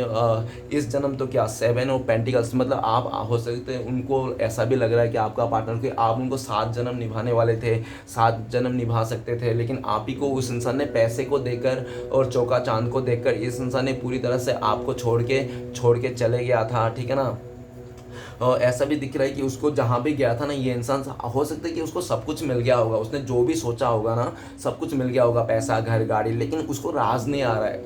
इस जन्म तो क्या 7 ऑफ पेंटिकल्स मतलब आप हो सकते हैं, उनको ऐसा भी लग रहा है कि आपका पार्टनर कि आप उनको 7 जन्म निभाने वाले थे, 7 जन्म निभा सकते थे, लेकिन आप ही को उस इंसान ने पैसे को देकर और चौका चांद को देखकर इस इंसान ने पूरी तरह से आपको छोड़ के चले गया था, ठीक है ना। और ऐसा भी दिख रहा है कि उसको जहाँ भी गया था ना ये इंसान, हो सकता है कि उसको सब कुछ मिल गया होगा, उसने जो भी सोचा होगा ना सब कुछ मिल गया होगा, पैसा घर गाड़ी, लेकिन उसको राज नहीं आ रहा है,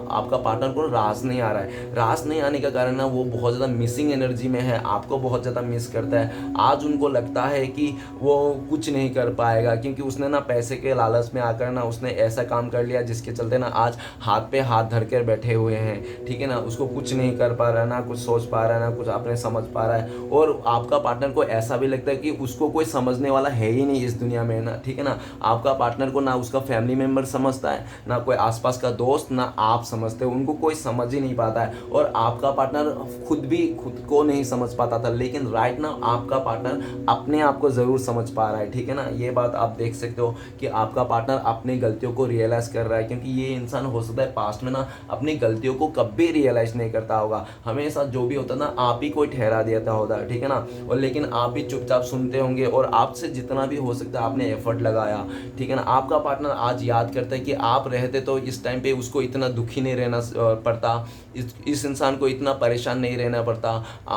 आपका पार्टनर को राज नहीं आ रहा है। राज नहीं आने का कारण ना वो बहुत ज़्यादा मिसिंग एनर्जी में है, आपको बहुत ज़्यादा मिस करता है। आज उनको लगता है कि वो कुछ नहीं कर पाएगा क्योंकि उसने ना पैसे के लालच में आकर ना उसने ऐसा काम कर लिया जिसके चलते ना आज हाथ पे हाथ धर कर बैठे हुए हैं, ठीक है ना। उसको कुछ नहीं कर पा रहा है, ना कुछ सोच पा रहा है, ना कुछ अपने समझ पा रहा है। और आपका पार्टनर को ऐसा भी लगता है कि उसको कोई समझने वाला है ही नहीं इस दुनिया में ना, ठीक है ना। आपका पार्टनर को ना उसका फैमिली मेम्बर समझता है, ना कोई आसपास का दोस्त, ना आप समझते हो, उनको कोई समझ ही नहीं पाता है। और आपका पार्टनर खुद को नहीं समझ पाता था, लेकिन राइट ना आपका पार्टनर अपने आप को ज़रूर समझ पा रहा है, ठीक है ना। ये बात आप देख सकते हो कि आपका पार्टनर अपनी गलतियों को रियलाइज़ कर रहा है, क्योंकि ये इंसान हो सकता है पास्ट में ना अपनी गलतियों को कभी रियलाइज़ नहीं करता होगा, हमेशा जो भी होता ना आप ही कोई ठहरा देता होता है, ठीक है ना। और लेकिन आप भी चुपचाप सुनते होंगे और आपसे जितना भी हो सकता है आपने एफर्ट लगाया, ठीक है ना। आपका पार्टनर आज याद करता है कि आप रहते तो इस टाइम पे उसको इतना दुखी नहीं रहना पड़ता, इस इंसान को इतना परेशान नहीं रहना पड़ता,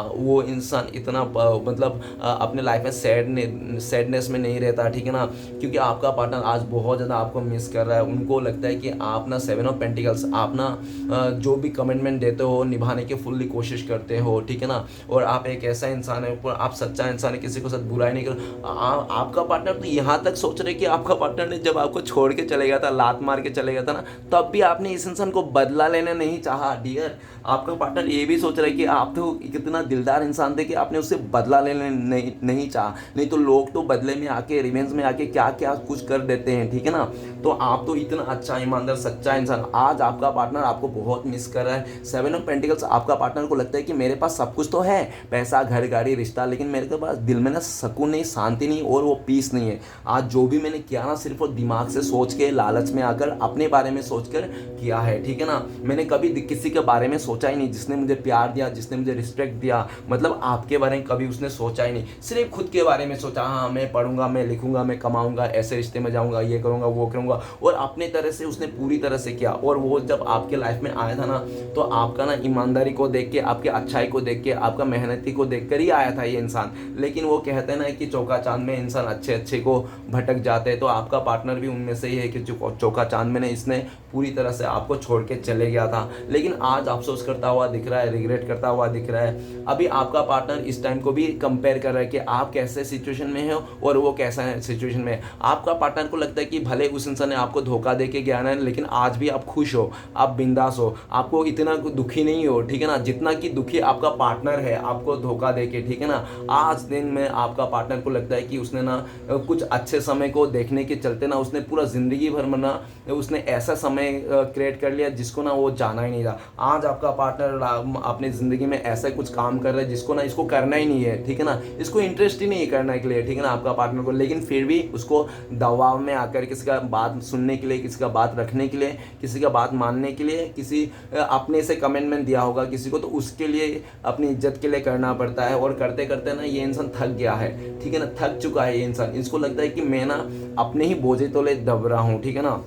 वो इंसान इतना मतलब अपने लाइफ में सैडनेस में नहीं रहता, ठीक है ना। क्योंकि आपका पार्टनर आज बहुत ज़्यादा आपको मिस कर रहा है, उनको लगता है कि आप ना 7 ऑफ पेंटिकल्स, आप ना जो भी कमिटमेंट देते हो निभाने की फुल्ली कोशिश करते हो, ठीक है ना। और आप एक ऐसा इंसान है, आप सच्चा इंसान है, किसी को साथ बुराई नहीं कर। आपका पार्टनर तो यहाँ तक सोच रहे कि आपका पार्टनर ने जब आपको छोड़ के चले गया था, लात मार के चले गया था ना, तब भी आपने इस इंसान को बदला लेना नहीं चाहा डियर। आपका पार्टनर ये भी सोच रहा है कि आप तो कितना दिलदार इंसान थे कि आपने उससे बदला लेने नहीं चाहा, नहीं तो लोग तो बदले में आके, रिवेंज में आके क्या क्या कुछ कर देते हैं, ठीक है ना। तो आप तो इतना अच्छा ईमानदार सच्चा इंसान, आज आपका पार्टनर आपको बहुत मिस कर रहा है। 7 ऑफ पेंटिकल्स, आपका पार्टनर को लगता है कि मेरे पास सब कुछ तो है, पैसा घर गाड़ी रिश्ता, लेकिन मेरे के पास दिल में ना सुकून नहीं, शांति नहीं और वो पीस नहीं है। आज जो भी मैंने किया ना सिर्फ वो दिमाग से सोच के, लालच में आकर, अपने बारे में सोचकर किया है, ठीक है ना। मैंने कभी किसी के बारे में सोचा ही नहीं, जिसने मुझे प्यार दिया, जिसने मुझे रिस्पेक्ट दिया, मतलब आपके बारे में कभी उसने सोचा ही नहीं, सिर्फ खुद के बारे में सोचा। हाँ मैं पढ़ूंगा, मैं लिखूंगा, मैं कमाऊंगा, ऐसे रिश्ते में जाऊंगा, ये करूंगा, वो करूंगा, और अपने तरह से उसने पूरी तरह से किया। और वो जब आपके लाइफ में आया था ना, तो आपका ना ईमानदारी को देख के, आपके अच्छाई को देख के, आपका मेहनती को देखकर ही आया था ये इंसान, लेकिन वो कहते हैं ना कि चौका चांद में इंसान अच्छे अच्छे को भटक जाते हैं। तो आपका पार्टनर भी उनमें से ही है कि जो चौका चांद में ने इसने पूरी तरह से आपको छोड़ के चले गया था, लेकिन आज अफसोस करता हुआ दिख रहा है, रिग्रेट करता हुआ दिख रहा है। अभी आपका पार्टनर इस टाइम को भी कंपेयर कर रहा है कि आप कैसे सिचुएशन में हो और वो कैसा है सिचुएशन में। आपका पार्टनर को लगता है कि भले उस इंसान ने आपको धोखा दे के गया ना, लेकिन आज भी आप खुश हो, आप बिंदास हो, आपको इतना दुखी नहीं हो, ठीक है ना, जितना कि दुखी आपका पार्टनर है आपको धोखा दे के, ठीक है ना। आज दिन में आपका पार्टनर को लगता है कि उसने ना कुछ अच्छे समय को देखने के चलते ना उसने पूरा ज़िंदगी भर में ना उसने ऐसा समय क्रिएट कर लिया जिसको ना वो जाना ही नहीं था। आज आपका पार्टनर अपनी ज़िंदगी में ऐसा कुछ काम कर रहा है जिसको ना इसको करना ही नहीं है, ठीक है ना, इसको इंटरेस्ट ही नहीं है करने के लिए, ठीक है ना, आपका पार्टनर को, लेकिन फिर भी उसको दबाव में आकर किसी का बात सुनने के लिए, किसी का बात रखने के लिए, किसी का बात मानने के लिए, किसी अपने से कमेंटमेंट दिया होगा किसी को तो उसके लिए अपनी इज्जत के लिए करना पड़ता है। और करते करते ना ये इंसान थक गया है, ठीक है ना, थक चुका है ये इंसान। इसको लगता है कि मैं ना अपने ही बोझे तले दब रहा हूँ, ठीक है ना,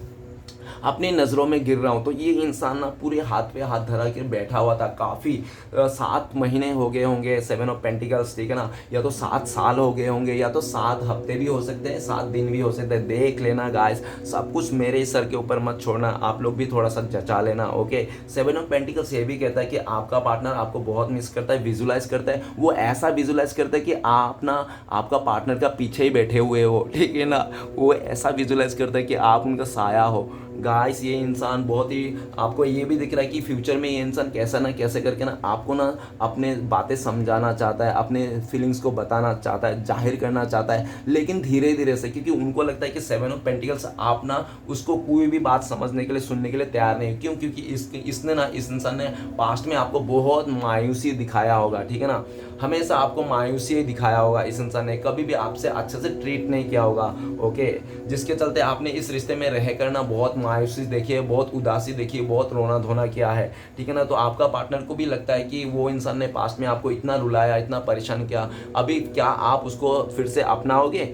अपनी नज़रों में गिर रहा हूँ। तो ये इंसान ना पूरे हाथ पे हाथ धरा के बैठा हुआ था काफ़ी 7 महीने हो गए होंगे, 7 ऑफ पेंटिकल्स, ठीक है ना, या तो 7 साल हो गए होंगे, या तो 7 हफ्ते भी हो सकते हैं, 7 दिन भी हो सकते हैं। देख लेना गाइस, सब कुछ मेरे ही सर के ऊपर मत छोड़ना, आप लोग भी थोड़ा सा जचा लेना, ओके। 7 ऑफ पेंटिकल्स ये भी कहता है कि आपका पार्टनर आपको बहुत मिस करता है, विजुलाइज करता है, वो ऐसा विजुलाइज करता है कि आप ना आपका पार्टनर का पीछे ही बैठे हुए हो, ठीक है ना, वो ऐसा विजुलाइज करता है कि आप उनका साया हो। गाइस ये इंसान बहुत ही, आपको ये भी दिख रहा है कि फ्यूचर में ये इंसान कैसा ना कैसे करके ना आपको ना अपने बातें समझाना चाहता है, अपने फीलिंग्स को बताना चाहता है, जाहिर करना चाहता है, लेकिन धीरे धीरे से, क्योंकि उनको लगता है कि 7 ऑफ पेंटिकल्स आप ना उसको कोई भी बात समझने के लिए, सुनने के लिए तैयार नहीं। क्यों? क्योंकि इसने ना, इस इंसान ने पास्ट में आपको बहुत मायूसी दिखाया होगा, ठीक है ना, हमेशा आपको मायूसी दिखाया होगा। इस इंसान ने कभी भी आपसे अच्छे से ट्रीट नहीं किया होगा, ओके, जिसके चलते आपने इस रिश्ते में रह कर ना बहुत मायूसी देखी है, बहुत उदासी देखी है, बहुत रोना धोना किया है, ठीक है ना। तो आपका पार्टनर को भी लगता है कि वो इंसान ने पास्ट में आपको इतना रुलाया, इतना परेशान किया, अभी क्या आप उसको फिर से अपनाओगे,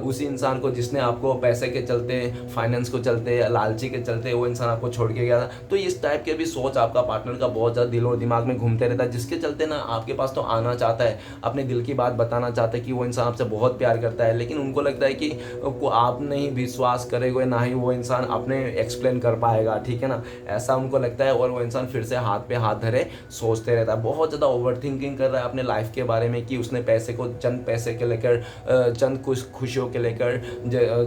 उसी इंसान को जिसने आपको पैसे के चलते, फाइनेंस को चलते, लालची के चलते वो इंसान आपको छोड़ के गया था। तो इस टाइप के भी सोच आपका पार्टनर का बहुत ज़्यादा दिल और दिमाग में घूमते रहता है, जिसके चलते ना आपके पास तो आना चाहता है, अपने दिल की बात बताना चाहता है कि वो इंसान आपसे बहुत प्यार करता है, लेकिन उनको लगता है कि आप नहीं विश्वास करेंगे, ना ही वो इंसान अपने एक्सप्लेन कर पाएगा, ठीक है ना, ऐसा उनको लगता है। और वो इंसान फिर से हाथ पे हाथ धरे सोचते रहता है, बहुत ज़्यादा ओवर थिंकिंग कर रहा है अपने लाइफ के बारे में, कि उसने पैसे को चंद पैसे के लेकर, चंद खुशियों के लेकर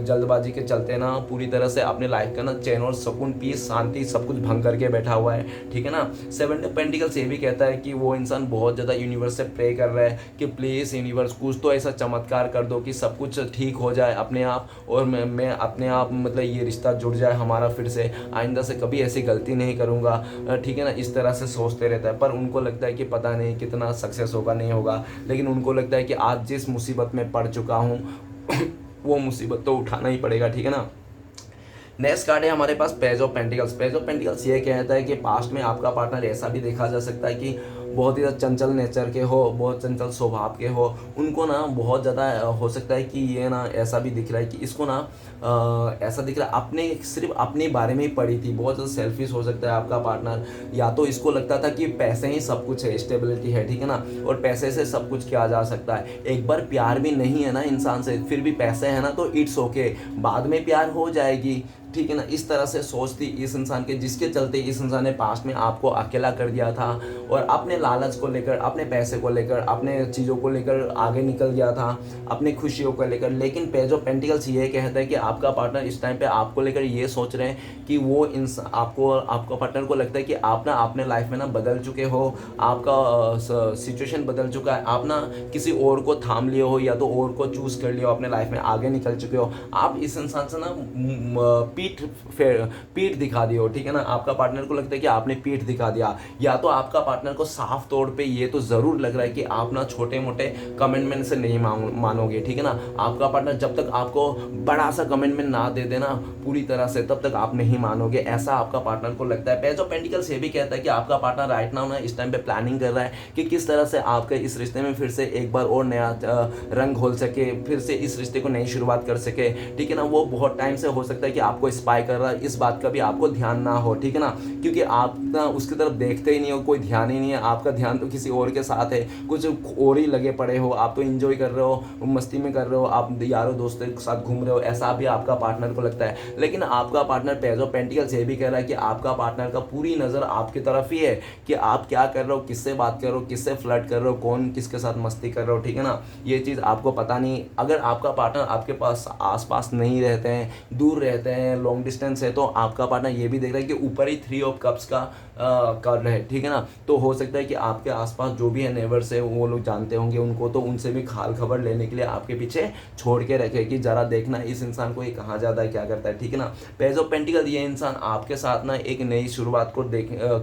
जल्दबाजी के चलते ना पूरी तरह से अपने लाइफ का ना चैन और सुकून, पीस, शांति सब कुछ भंग करके बैठा हुआ है, ठीक है ना। 7 पेंटिकल्स ये भी कहता है कि वो इंसान बहुत ज़्यादा यूनिवर्स से प्रे कर रहा है कि प्लीज़ यूनिवर्स कुछ तो ऐसा चमत्कार कर दो कि सब कुछ ठीक हो जाए अपने आप, और मैं अपने आप मतलब ये रिश्ता जुड़ जाए हमारा फिर से, आइंदा से कभी ऐसी गलती नहीं करूँगा, ठीक है ना, इस तरह से सोचते रहता है। पर उनको लगता है कि पता नहीं कितना सक्सेस होगा, नहीं होगा, लेकिन उनको लगता है कि आज जिस मुसीबत में पड़ चुका हूँ वो मुसीबत तो उठाना ही पड़ेगा, ठीक है ना। नेक्स्ट कार्ड है हमारे पास page of pentacles. Page of pentacles ये कहता है कि पास्ट में आपका पार्टनर ऐसा भी देखा जा सकता है कि बहुत ही चंचल नेचर के हो, बहुत चंचल स्वभाव के हो, उनको ना बहुत ज़्यादा हो सकता है कि ये ना ऐसा भी दिख रहा है कि इसको ना ऐसा दिख रहा है अपने सिर्फ अपने बारे में ही पड़ी थी, बहुत ज़्यादा सेल्फिश हो सकता है आपका पार्टनर, या तो इसको लगता था कि पैसे ही सब कुछ है, स्टेबिलिटी है, ठीक है ना, और पैसे से सब कुछ किया जा सकता है। एक बार प्यार भी नहीं है ना इंसान से, फिर भी पैसे है ना तो इट्स ओके, बाद में प्यार हो जाएगी, ठीक है ना, इस तरह से सोच थी इस इंसान के, जिसके चलते इस इंसान ने पास्ट में आपको अकेला कर दिया था और अपने लालच को लेकर, अपने पैसे को लेकर, अपने चीज़ों को लेकर आगे निकल गया था, अपनी खुशियों को लेकर। लेकिन पेज ऑफ पेंटिकल्स ये कहता है कि आपका पार्टनर इस टाइम पे आपको लेकर ये सोच रहे हैं कि वो इंसान आपका पार्टनर को लगता है कि आप ना अपने लाइफ में ना बदल चुके हो, आपका सिचुएशन बदल चुका है, आप ना किसी और को थाम लिए हो या तो और को चूज़ कर लिया हो, अपने लाइफ में आगे निकल चुके हो। आप इस इंसान से ना पीठ दिखा दी हो, ठीक है ना, आपका पार्टनर को लगता है कि आपने पीठ दिखा दिया, या तो आपका पार्टनर को साफ तौर पे ये तो ज़रूर लग रहा है कि आप ना छोटे मोटे कमिटमेंट से नहीं मानोगे, ठीक है ना। आपका पार्टनर जब तक आपको बड़ा सा कमिटमेंट ना दे देना पूरी तरह से, तब तक आप नहीं मानोगे, ऐसा आपका पार्टनर को लगता है। पेज ऑफ पेंटिकल्स ये भी कहता है कि आपका पार्टनर राइट नाउ ना इस टाइम पे प्लानिंग कर रहा है कि किस तरह से आपके इस रिश्ते में फिर से एक बार और नया रंग घोल सके, फिर से इस रिश्ते को नई शुरुआत कर सके, ठीक है ना। वो बहुत टाइम से हो सकता है कि आपको कोई स्पाई कर रहा है, इस बात का भी आपको ध्यान ना हो, ठीक है ना, क्योंकि आप ना उसकी तरफ देखते ही नहीं हो, कोई ध्यान ही नहीं है, आपका ध्यान तो किसी और के साथ है, कुछ और ही लगे पड़े हो, आप तो इंजॉय कर रहे हो, मस्ती में कर रहे हो, आप यारों दोस्तों के साथ घूम रहे हो, ऐसा भी आपका पार्टनर को लगता है। लेकिन आपका पार्टनर पेज ऑफ पेंटिकल्स ये भी कह रहा है कि आपका पार्टनर का पूरी नज़र आपकी तरफ ही है कि आप क्या कर रहे हो, किससे बात कर रहे हो, किससे फ्लर्ट कर रहे हो, कौन किसके साथ मस्ती कर रहे हो, ठीक है ना, ये चीज़ आपको पता नहीं। अगर आपका पार्टनर आपके पास आसपास नहीं रहते हैं, दूर रहते हैं, लॉन्ग डिस्टेंस है, तो आपका पार्टनर ये भी देख रहा है कि ऊपर ही 3 ऑफ कप्स का कार्ड है, ठीक है ना, तो हो सकता है कि आपके आसपास जो भी है नेबर्स है वो लोग जानते होंगे उनको, तो उनसे भी खाल खबर लेने के लिए आपके पीछे छोड़ के रखे कि जरा देखना इस इंसान को ये कहाँ जाता है, क्या करता है, ठीक है ना। पेज ऑफ पेंटिकल, ये इंसान आपके साथ ना एक नई शुरुआत को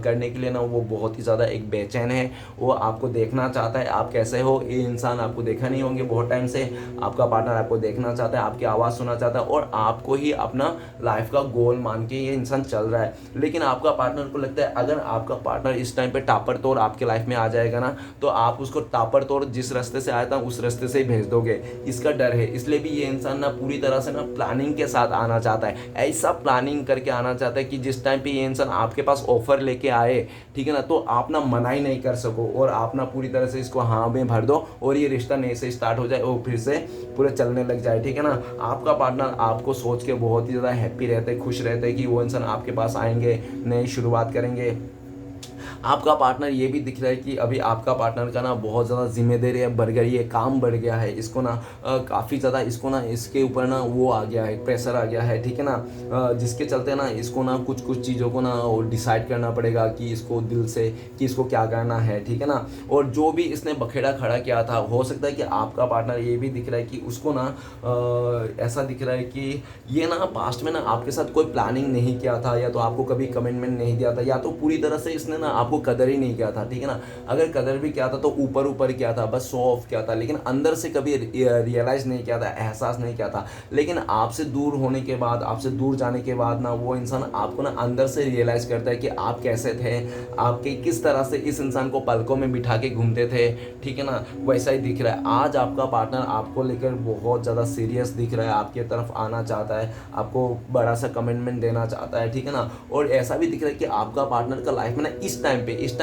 करने के लिए ना वो बहुत ही ज़्यादा एक बेचैन है, वो आपको देखना चाहता है आप कैसे हो। ये इंसान आपको देखा नहीं होंगे बहुत टाइम से, आपका पार्टनर आपको देखना चाहता है, आपकी आवाज़ सुनना चाहता है और आपको ही अपना लाइफ का गोल मान के ये इंसान चल रहा है। लेकिन आपका पार्टनर को लगता है अगर आपका पार्टनर इस टाइम पे टापर तोड़ आपके लाइफ में आ जाएगा ना, तो आप उसको टापर तोड़ जिस रास्ते से आया था उस रास्ते से ही भेज दोगे, इसका डर है। इसलिए भी ये इंसान ना पूरी तरह से ना प्लानिंग के साथ आना चाहता है, ऐसा प्लानिंग करके आना चाहता है कि जिस टाइम पे ये इंसान आपके पास ऑफर लेके आए, ठीक है ना, तो आप ना मना ही नहीं कर सको और आप ना पूरी तरह से इसको हाँ में भर दो और ये रिश्ता नए से स्टार्ट हो जाए और फिर से पूरे चलने लग जाए, ठीक है ना। आपका पार्टनर आपको सोच के बहुत ही ज़्यादा हैप्पी रहते हैं, खुश रहते हैं कि वो इंसान आपके पास आएंगे, नई शुरुआत करेंगे। आपका पार्टनर ये भी दिख रहा है कि अभी आपका पार्टनर का ना बहुत ज़्यादा जिम्मेदारी बढ़ गई है, काम बढ़ गया है, इसको ना काफ़ी ज़्यादा इसको ना इसके ऊपर ना वो आ गया है, प्रेशर आ गया है, ठीक है ना, जिसके चलते ना इसको ना कुछ कुछ चीज़ों को ना डिसाइड करना पड़ेगा कि इसको दिल से कि इसको क्या करना है, ठीक है ना। और जो भी इसने बखेड़ा खड़ा किया था, हो सकता है कि आपका पार्टनर ये भी दिख रहा है कि उसको ना ऐसा दिख रहा है कि ये ना पास्ट में ना आपके साथ कोई प्लानिंग नहीं किया था, या तो आपको कभी कमिटमेंट नहीं दिया था, या तो पूरी तरह से इसने ना आपको कदर ही नहीं किया था, ठीक है ना। अगर कदर भी किया था तो ऊपर ऊपर किया था, बस शो ऑफ किया था, लेकिन अंदर से कभी रियलाइज नहीं किया था, एहसास नहीं किया था। लेकिन आपसे दूर होने के बाद, आपसे दूर जाने के बाद ना वो इंसान आपको ना अंदर से रियलाइज करता है कि आप कैसे थे, आपके किस तरह से इस इंसान को पलकों में बिठा के घूमते थे, ठीक है ना, वैसा ही दिख रहा है। आज आपका पार्टनर आपको लेकर बहुत ज़्यादा सीरियस दिख रहा है, आपकी तरफ आना चाहता है, आपको बड़ा सा कमिटमेंट देना चाहता है, ठीक है ना। और ऐसा भी दिख रहा है कि आपका पार्टनर का लाइफ में ना इस टाइम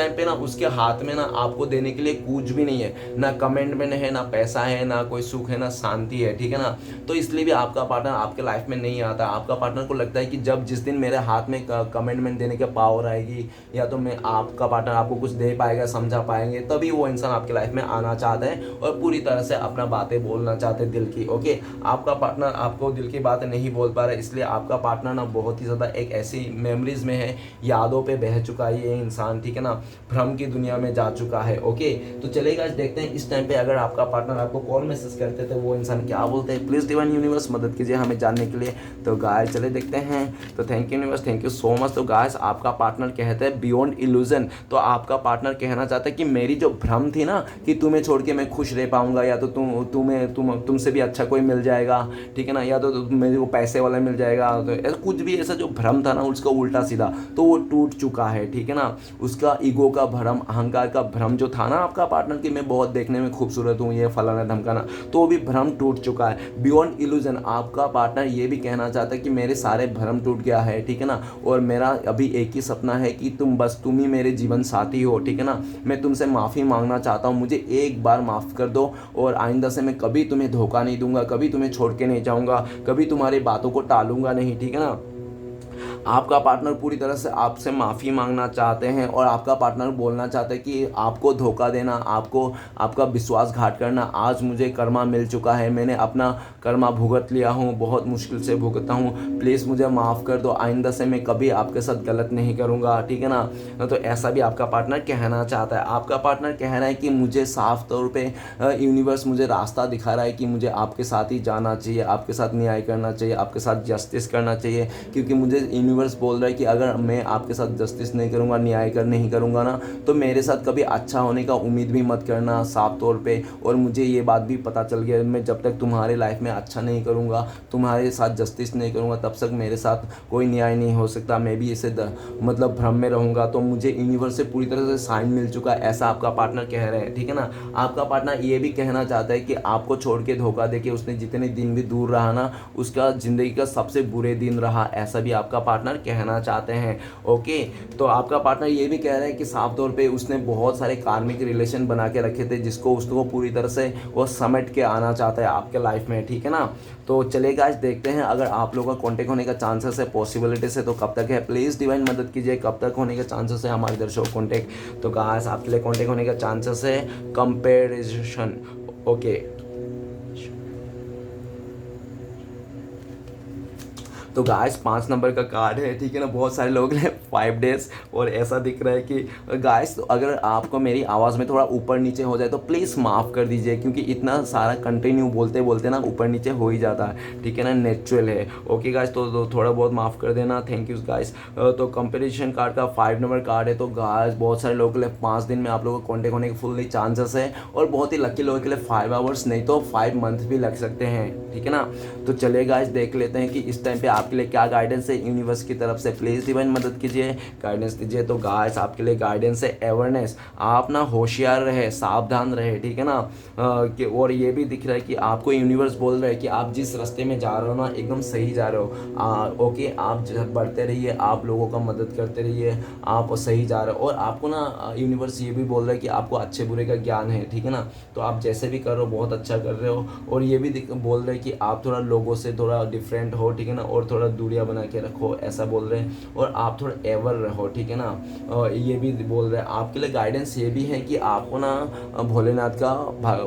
पे ना उसके हाथ में ना आपको देने के लिए कुछ भी नहीं है, ना कमिटमेंट है, ना पैसा है, ना कोई सुख है, ना शांति है, ठीक है ना। तो इसलिए भी आपका पार्टनर आपके लाइफ में नहीं आता। आपका पार्टनर को लगता है कि जब जिस दिन मेरे हाथ में कमिटमेंट देने की पावर आएगी, या तो मैं आपका पार्टनर आपको कुछ दे पाएगा, समझा पाएंगे, तभी वो इंसान आपके लाइफ में आना चाहता है और पूरी तरह से अपना बातें बोलना चाहते हैं दिल की। ओके, आपका पार्टनर आपको दिल की बातें नहीं बोल पा रहा है, इसलिए आपका पार्टनर ना बहुत ही ज़्यादा एक ऐसी मेमोरीज में है, यादों पे बह चुका है ये इंसान, ठीक है ना, भ्रम की दुनिया में जा चुका है। ओके, तो चलेगा, देखते हैं इस टाइम पे अगर आपका पार्टनर आपको कॉल मैसेज करते थे वो इंसान क्या बोलते हैं। प्लीज़ डिवाइन यूनिवर्स मदद कीजिए हमें जानने के लिए। तो गाइस चले देखते हैं। तो thank you universe, thank you so much. तो गाइस आपका पार्टनर कहते हैं बियॉन्ड इल्यूजन, तो आपका पार्टनर कहना चाहता है कि मेरी जो भ्रम थी ना कि तुम्हें छोड़ के मैं खुश रह पाऊंगा, या तो तुमसे भी अच्छा कोई मिल जाएगा, ठीक है ना, या तो मेरे को पैसे वाला मिल जाएगा, तो ऐसा कुछ भी ऐसा जो भ्रम था ना उसका उल्टा सीधा तो वो टूट चुका है, ठीक है ना। उसका ईगो का भ्रम, अहंकार का भ्रम जो था ना आपका पार्टनर की मैं बहुत देखने में खूबसूरत हूँ, ये फलाना धमकाना, तो वो भी भ्रम टूट चुका है। बियॉन्ड इल्यूजन आपका पार्टनर ये भी कहना चाहता है कि मेरे सारे भ्रम टूट गया है, ठीक है ना, और मेरा अभी एक ही सपना है कि तुम ही मेरे जीवन साथी हो, ठीक है ना। मैं तुमसे माफ़ी मांगना चाहता हूँ, मुझे एक बार माफ़ कर दो और आइंदा से मैं कभी तुम्हें धोखा नहीं दूंगा, कभी तुम्हें छोड़ के नहीं जाऊँगा, कभी तुम्हारी बातों को टालूंगा नहीं, ठीक है ना। आपका पार्टनर पूरी तरह से आपसे माफ़ी मांगना चाहते हैं और आपका पार्टनर बोलना चाहता है कि आपको धोखा देना, आपका विश्वासघात करना आज मुझे कर्मा मिल चुका है, मैंने अपना कर्मा भुगत लिया हूँ, बहुत मुश्किल से भुगता हूँ, प्लीज़ मुझे माफ़ कर दो, आइंदा से मैं कभी आपके साथ गलत नहीं करूँगा, ठीक है ना। तो ऐसा भी आपका पार्टनर कहना चाहता है। आपका पार्टनर कह रहा है कि मुझे साफ तौर पे यूनिवर्स मुझे रास्ता दिखा रहा है कि मुझे आपके साथ ही जाना चाहिए, आपके साथ न्याय करना चाहिए, आपके साथ जस्टिस करना चाहिए, क्योंकि मुझे यूनिवर्स बोल रहा है कि अगर मैं आपके साथ जस्टिस नहीं करूँगा, न्याय नहीं करूँगा ना, तो मेरे साथ कभी अच्छा होने का उम्मीद भी मत करना साफ तौर पे। और मुझे ये बात भी पता चल गया, मैं जब तक तुम्हारे लाइफ में अच्छा नहीं करूँगा, तुम्हारे साथ जस्टिस नहीं करूँगा, तब तक मेरे साथ कोई न्याय नहीं हो सकता। मैं भी इसे मतलब भ्रम में रहूँगा। तो मुझे यूनिवर्स से पूरी तरह से साइन मिल चुका है, ऐसा आपका पार्टनर कह रहे हैं, ठीक है ना। आपका पार्टनर ये भी कहना चाहता है कि आपको छोड़ के धोखा दे के उसने जितने दिन भी दूर रहा ना, उसका ज़िंदगी का सबसे बुरे दिन रहा, ऐसा भी आपका पार्टनर कहना चाहते हैं। ओके, तो आपका पार्टनर ये भी कह रहा है कि साफ तौर पे उसने बहुत सारे कार्मिक रिलेशन बना के रखे थे, जिसको उसको पूरी तरह से वो समेट के आना चाहता है आपके लाइफ में, ठीक है ना। तो चलिए गाइस देखते हैं अगर आप लोगों का कॉन्टेक्ट होने का चांसेस है, पॉसिबिलिटीज है, तो कब तक है। प्लीज़ डिवाइन मदद कीजिए, कब तक होने का चांसेस है हमारे दर्शकों को कॉन्टेक्ट। तो गाइस आपके लिए कॉन्टेक्ट होने का चांसेस है कंपेरिजन। ओके, तो गाइस 5 नंबर का कार्ड है, ठीक है ना। बहुत सारे लोग हैं 5 डेज, और ऐसा दिख रहा है कि गाइस तो अगर आपको मेरी आवाज़ में थोड़ा ऊपर नीचे हो जाए तो प्लीज़ माफ़ कर दीजिए, क्योंकि इतना सारा कंटिन्यू बोलते बोलते ना ऊपर नीचे हो ही जाता है, ठीक है ना, नेचुरल है। ओके गाइस, तो थोड़ा बहुत माफ़ कर देना, थैंक यू गाइस। तो कंपेरिजन कार्ड का 5 नंबर कार्ड है। तो गाइस बहुत सारे लोगों के लिए 5 दिन में आप लोगों को कॉन्टेक्ट होने के फुल्ली चांसेस है, और बहुत ही लकी लोगों के लिए 5 आवर्स नहीं तो 5 मंथ भी लग सकते हैं, ठीक है ना। तो चलिए गाइस देख लेते हैं कि इस टाइम पे आपके लिए क्या गाइडेंस है यूनिवर्स की तरफ से। प्लीज़ डिवाइन मदद कीजिए, गाइडेंस दीजिए। तो गाइस आपके लिए गाइडेंस है अवेयरनेस, आप ना होशियार रहे, सावधान रहे, ठीक है ना। कि और ये भी दिख रहा है कि आपको यूनिवर्स बोल रहा है कि आप जिस रास्ते में जा रहे हो ना एकदम सही जा रहे हो। ओके, आप बढ़ते रहिए, आप लोगों का मदद करते रहिए, आप सही जा रहे हो। और आपको ना यूनिवर्स ये भी बोल रहा है कि आपको अच्छे बुरे का ज्ञान है, ठीक है ना। तो आप जैसे भी कर रहे हो बहुत अच्छा कर रहे हो। और ये भी बोल रहे हैं कि आप थोड़ा लोगों से थोड़ा डिफरेंट हो, ठीक है ना, और थोड़ा दूरियां बना के रखो, ऐसा बोल रहे हैं। और आप थोड़ा एवर रहो, ठीक है ना। ये भी बोल रहे हैं आपके लिए गाइडेंस ये भी है कि आपको ना भोलेनाथ का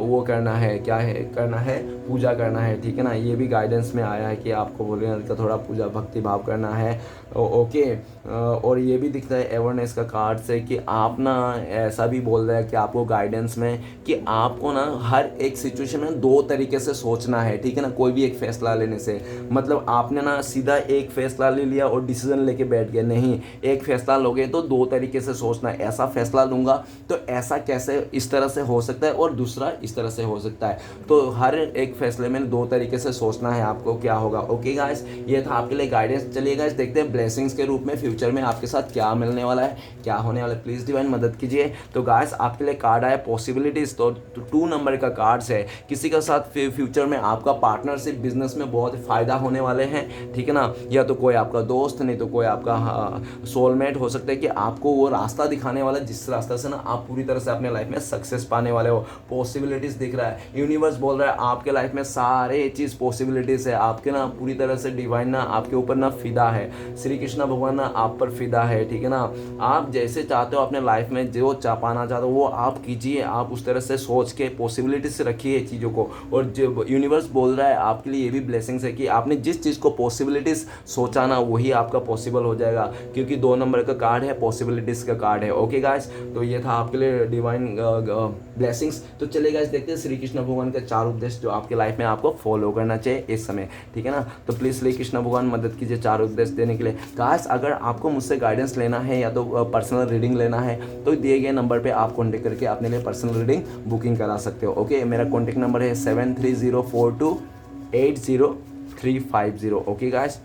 वो करना है, क्या है करना है, पूजा करना है, ठीक है ना। ये भी गाइडेंस में आया है कि आपको भोलेनाथ का थोड़ा पूजा भक्ति भाव करना है। ओके, और ये भी दिखता है अवेयरनेस का कार्ड से कि आप ना ऐसा भी बोल रहे हैं कि आपको गाइडेंस में कि आपको ना हर एक सिचुएशन में 2 तरीके से सोचना है, ठीक है ना। कोई भी एक फैसला लेने से मतलब आपने ना सीधा एक फैसला ले लिया और डिसीजन लेके बैठ गए, नहीं। एक फैसला लोगे तो 2 तरीके से सोचना है, ऐसा फैसला लूँगा तो ऐसा कैसे इस तरह से हो सकता है, और दूसरा इस तरह से हो सकता है। तो हर एक फैसले में 2 तरीके से सोचना है आपको क्या होगा। ओके गाइस, ये था आपके लिए गाइडेंस। चलिए गाइस देखते हैं ब्लेसिंग्स के रूप में फ्यूचर में आपके साथ क्या मिलने वाला है, क्या होने वाला है। प्लीज़ डिवाइन मदद कीजिए। तो गाइस आपके लिए कार्ड आया पॉसिबिलिटीज़। तो 2 नंबर का कार्ड्स है, किसी का साथ फ्यूचर में आपका पार्टनरशिप बिजनेस में बहुत फ़ायदा होने वाले हैं, ठीक है ना। या तो कोई आपका दोस्त, नहीं तो कोई आपका सोलमेट हो सकता है कि आपको वो रास्ता दिखाने वाला जिस रास्ते से ना आप पूरी तरह से अपने लाइफ में सक्सेस पाने वाले हो। पॉसिबिलिटीज़ दिख रहा है, यूनिवर्स बोल रहा है आपके लाइफ में सारे चीज़ पॉसिबिलिटीज़ है। आपके ना पूरी तरह से डिवाइन ना आपके ऊपर ना फिदा है, श्री कृष्ण भगवान ना आप पर फिदा है, ठीक है ना। आप जैसे चाहते हो अपने लाइफ में जो पाना चाहते हो वो आप कीजिए, आप उस तरह से सोच के पॉसिबिलिटीज से रखिए चीज़ों को। और जो यूनिवर्स बोल रहा है आपके लिए ये भी ब्लेसिंग्स है कि आपने जिस चीज़ को पॉसिबिलिटीज सोचा ना वही आपका पॉसिबल हो जाएगा, क्योंकि 2 नंबर का कार्ड है, पॉसिबिलिटीज का कार्ड है। ओके गाइस, तो ये था आपके लिए डिवाइन ब्लेसिंग्स। तो चलिए गाइस देखते हैं श्री कृष्ण भगवान के 4 उपदेश जो आपके लाइफ में आपको फॉलो करना चाहिए इस समय, ठीक है ना। तो प्लीज़ श्री कृष्ण भगवान मदद कीजिए 4 उपदेश देने के लिए। गाइस अगर आपको मुझसे गाइडेंस लेना है या तो पर्सनल रीडिंग लेना है तो दिए गए नंबर पे आप कॉन्टेक्ट करके अपने लिए पर्सनल रीडिंग बुकिंग करा सकते हो। ओके, मेरा कॉन्टेक्ट नंबर है 7304280350। ओके गाइस,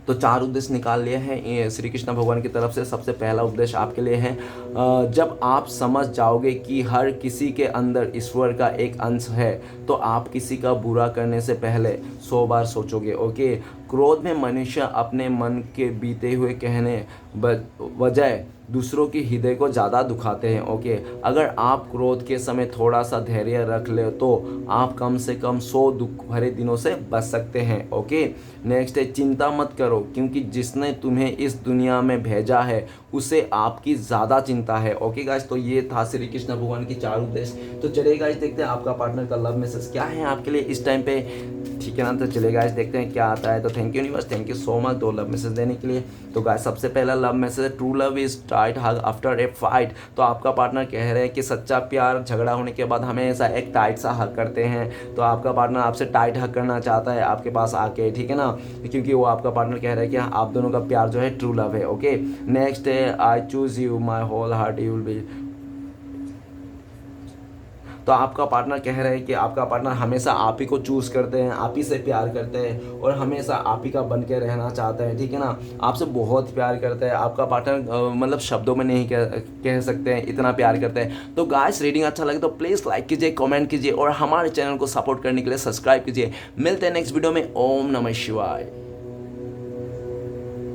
तो 4 उपदेश निकाल लिए हैं श्री कृष्ण भगवान की तरफ से। सबसे पहला उपदेश आपके लिए है, जब आप समझ जाओगे कि हर किसी के अंदर ईश्वर का एक अंश है तो आप किसी का बुरा करने से पहले 100 बार सोचोगे। ओके, क्रोध में मनुष्य अपने मन के बीते हुए कहने बजाय दूसरों की हृदय को ज़्यादा दुखाते हैं। ओके, अगर आप क्रोध के समय थोड़ा सा धैर्य रख ले तो आप कम से कम 100 दुख भरे दिनों से बच सकते हैं। ओके, नेक्स्ट है, चिंता मत करो क्योंकि जिसने तुम्हें इस दुनिया में भेजा है उसे आपकी ज़्यादा चिंता है। ओके गाइस, तो ये था श्री कृष्ण भगवान की 4 उपदेश। तो चलिए गाइस देखते हैं आपका पार्टनर का लव मैसेज क्या है आपके लिए इस टाइम पे, ठीक है ना। तो चलिए गाइस देखते हैं क्या आता है। तो thank you universe, thank you so much 2 love message देने के लिए। तो गाइस सबसे पहला लव मैसेज है, true love is tight hug after a fight. तो आपका पार्टनर कह रहे हैं कि सच्चा प्यार झगड़ा होने के बाद हमेशा एक टाइट सा हग करते हैं। तो आपका पार्टनर आपसे टाइट हग करना चाहता है आपके पास आके, ठीक है ना, क्योंकि वो आपका पार्टनर कह रहा है कि आप दोनों का प्यार जो है ट्रू लव है। ओके, नेक्स्ट है, I choose you my whole heart you will be. तो आपका पार्टनर कह रहा है कि आपका पार्टनर हमेशा आप ही को चूज़ करते हैं, आप ही से प्यार करते हैं और हमेशा आप ही का बन के रहना चाहते हैं, ठीक है ना। आपसे बहुत प्यार करते हैं आपका पार्टनर, मतलब शब्दों में नहीं कह सकते हैं, इतना प्यार करते हैं। तो गाइस रीडिंग अच्छा लगे तो प्लीज़ लाइक कीजिए, कमेंट कीजिए और हमारे चैनल को सपोर्ट करने के लिए सब्सक्राइब कीजिए। मिलते हैं नेक्स्ट वीडियो में। ओम नमः शिवाय।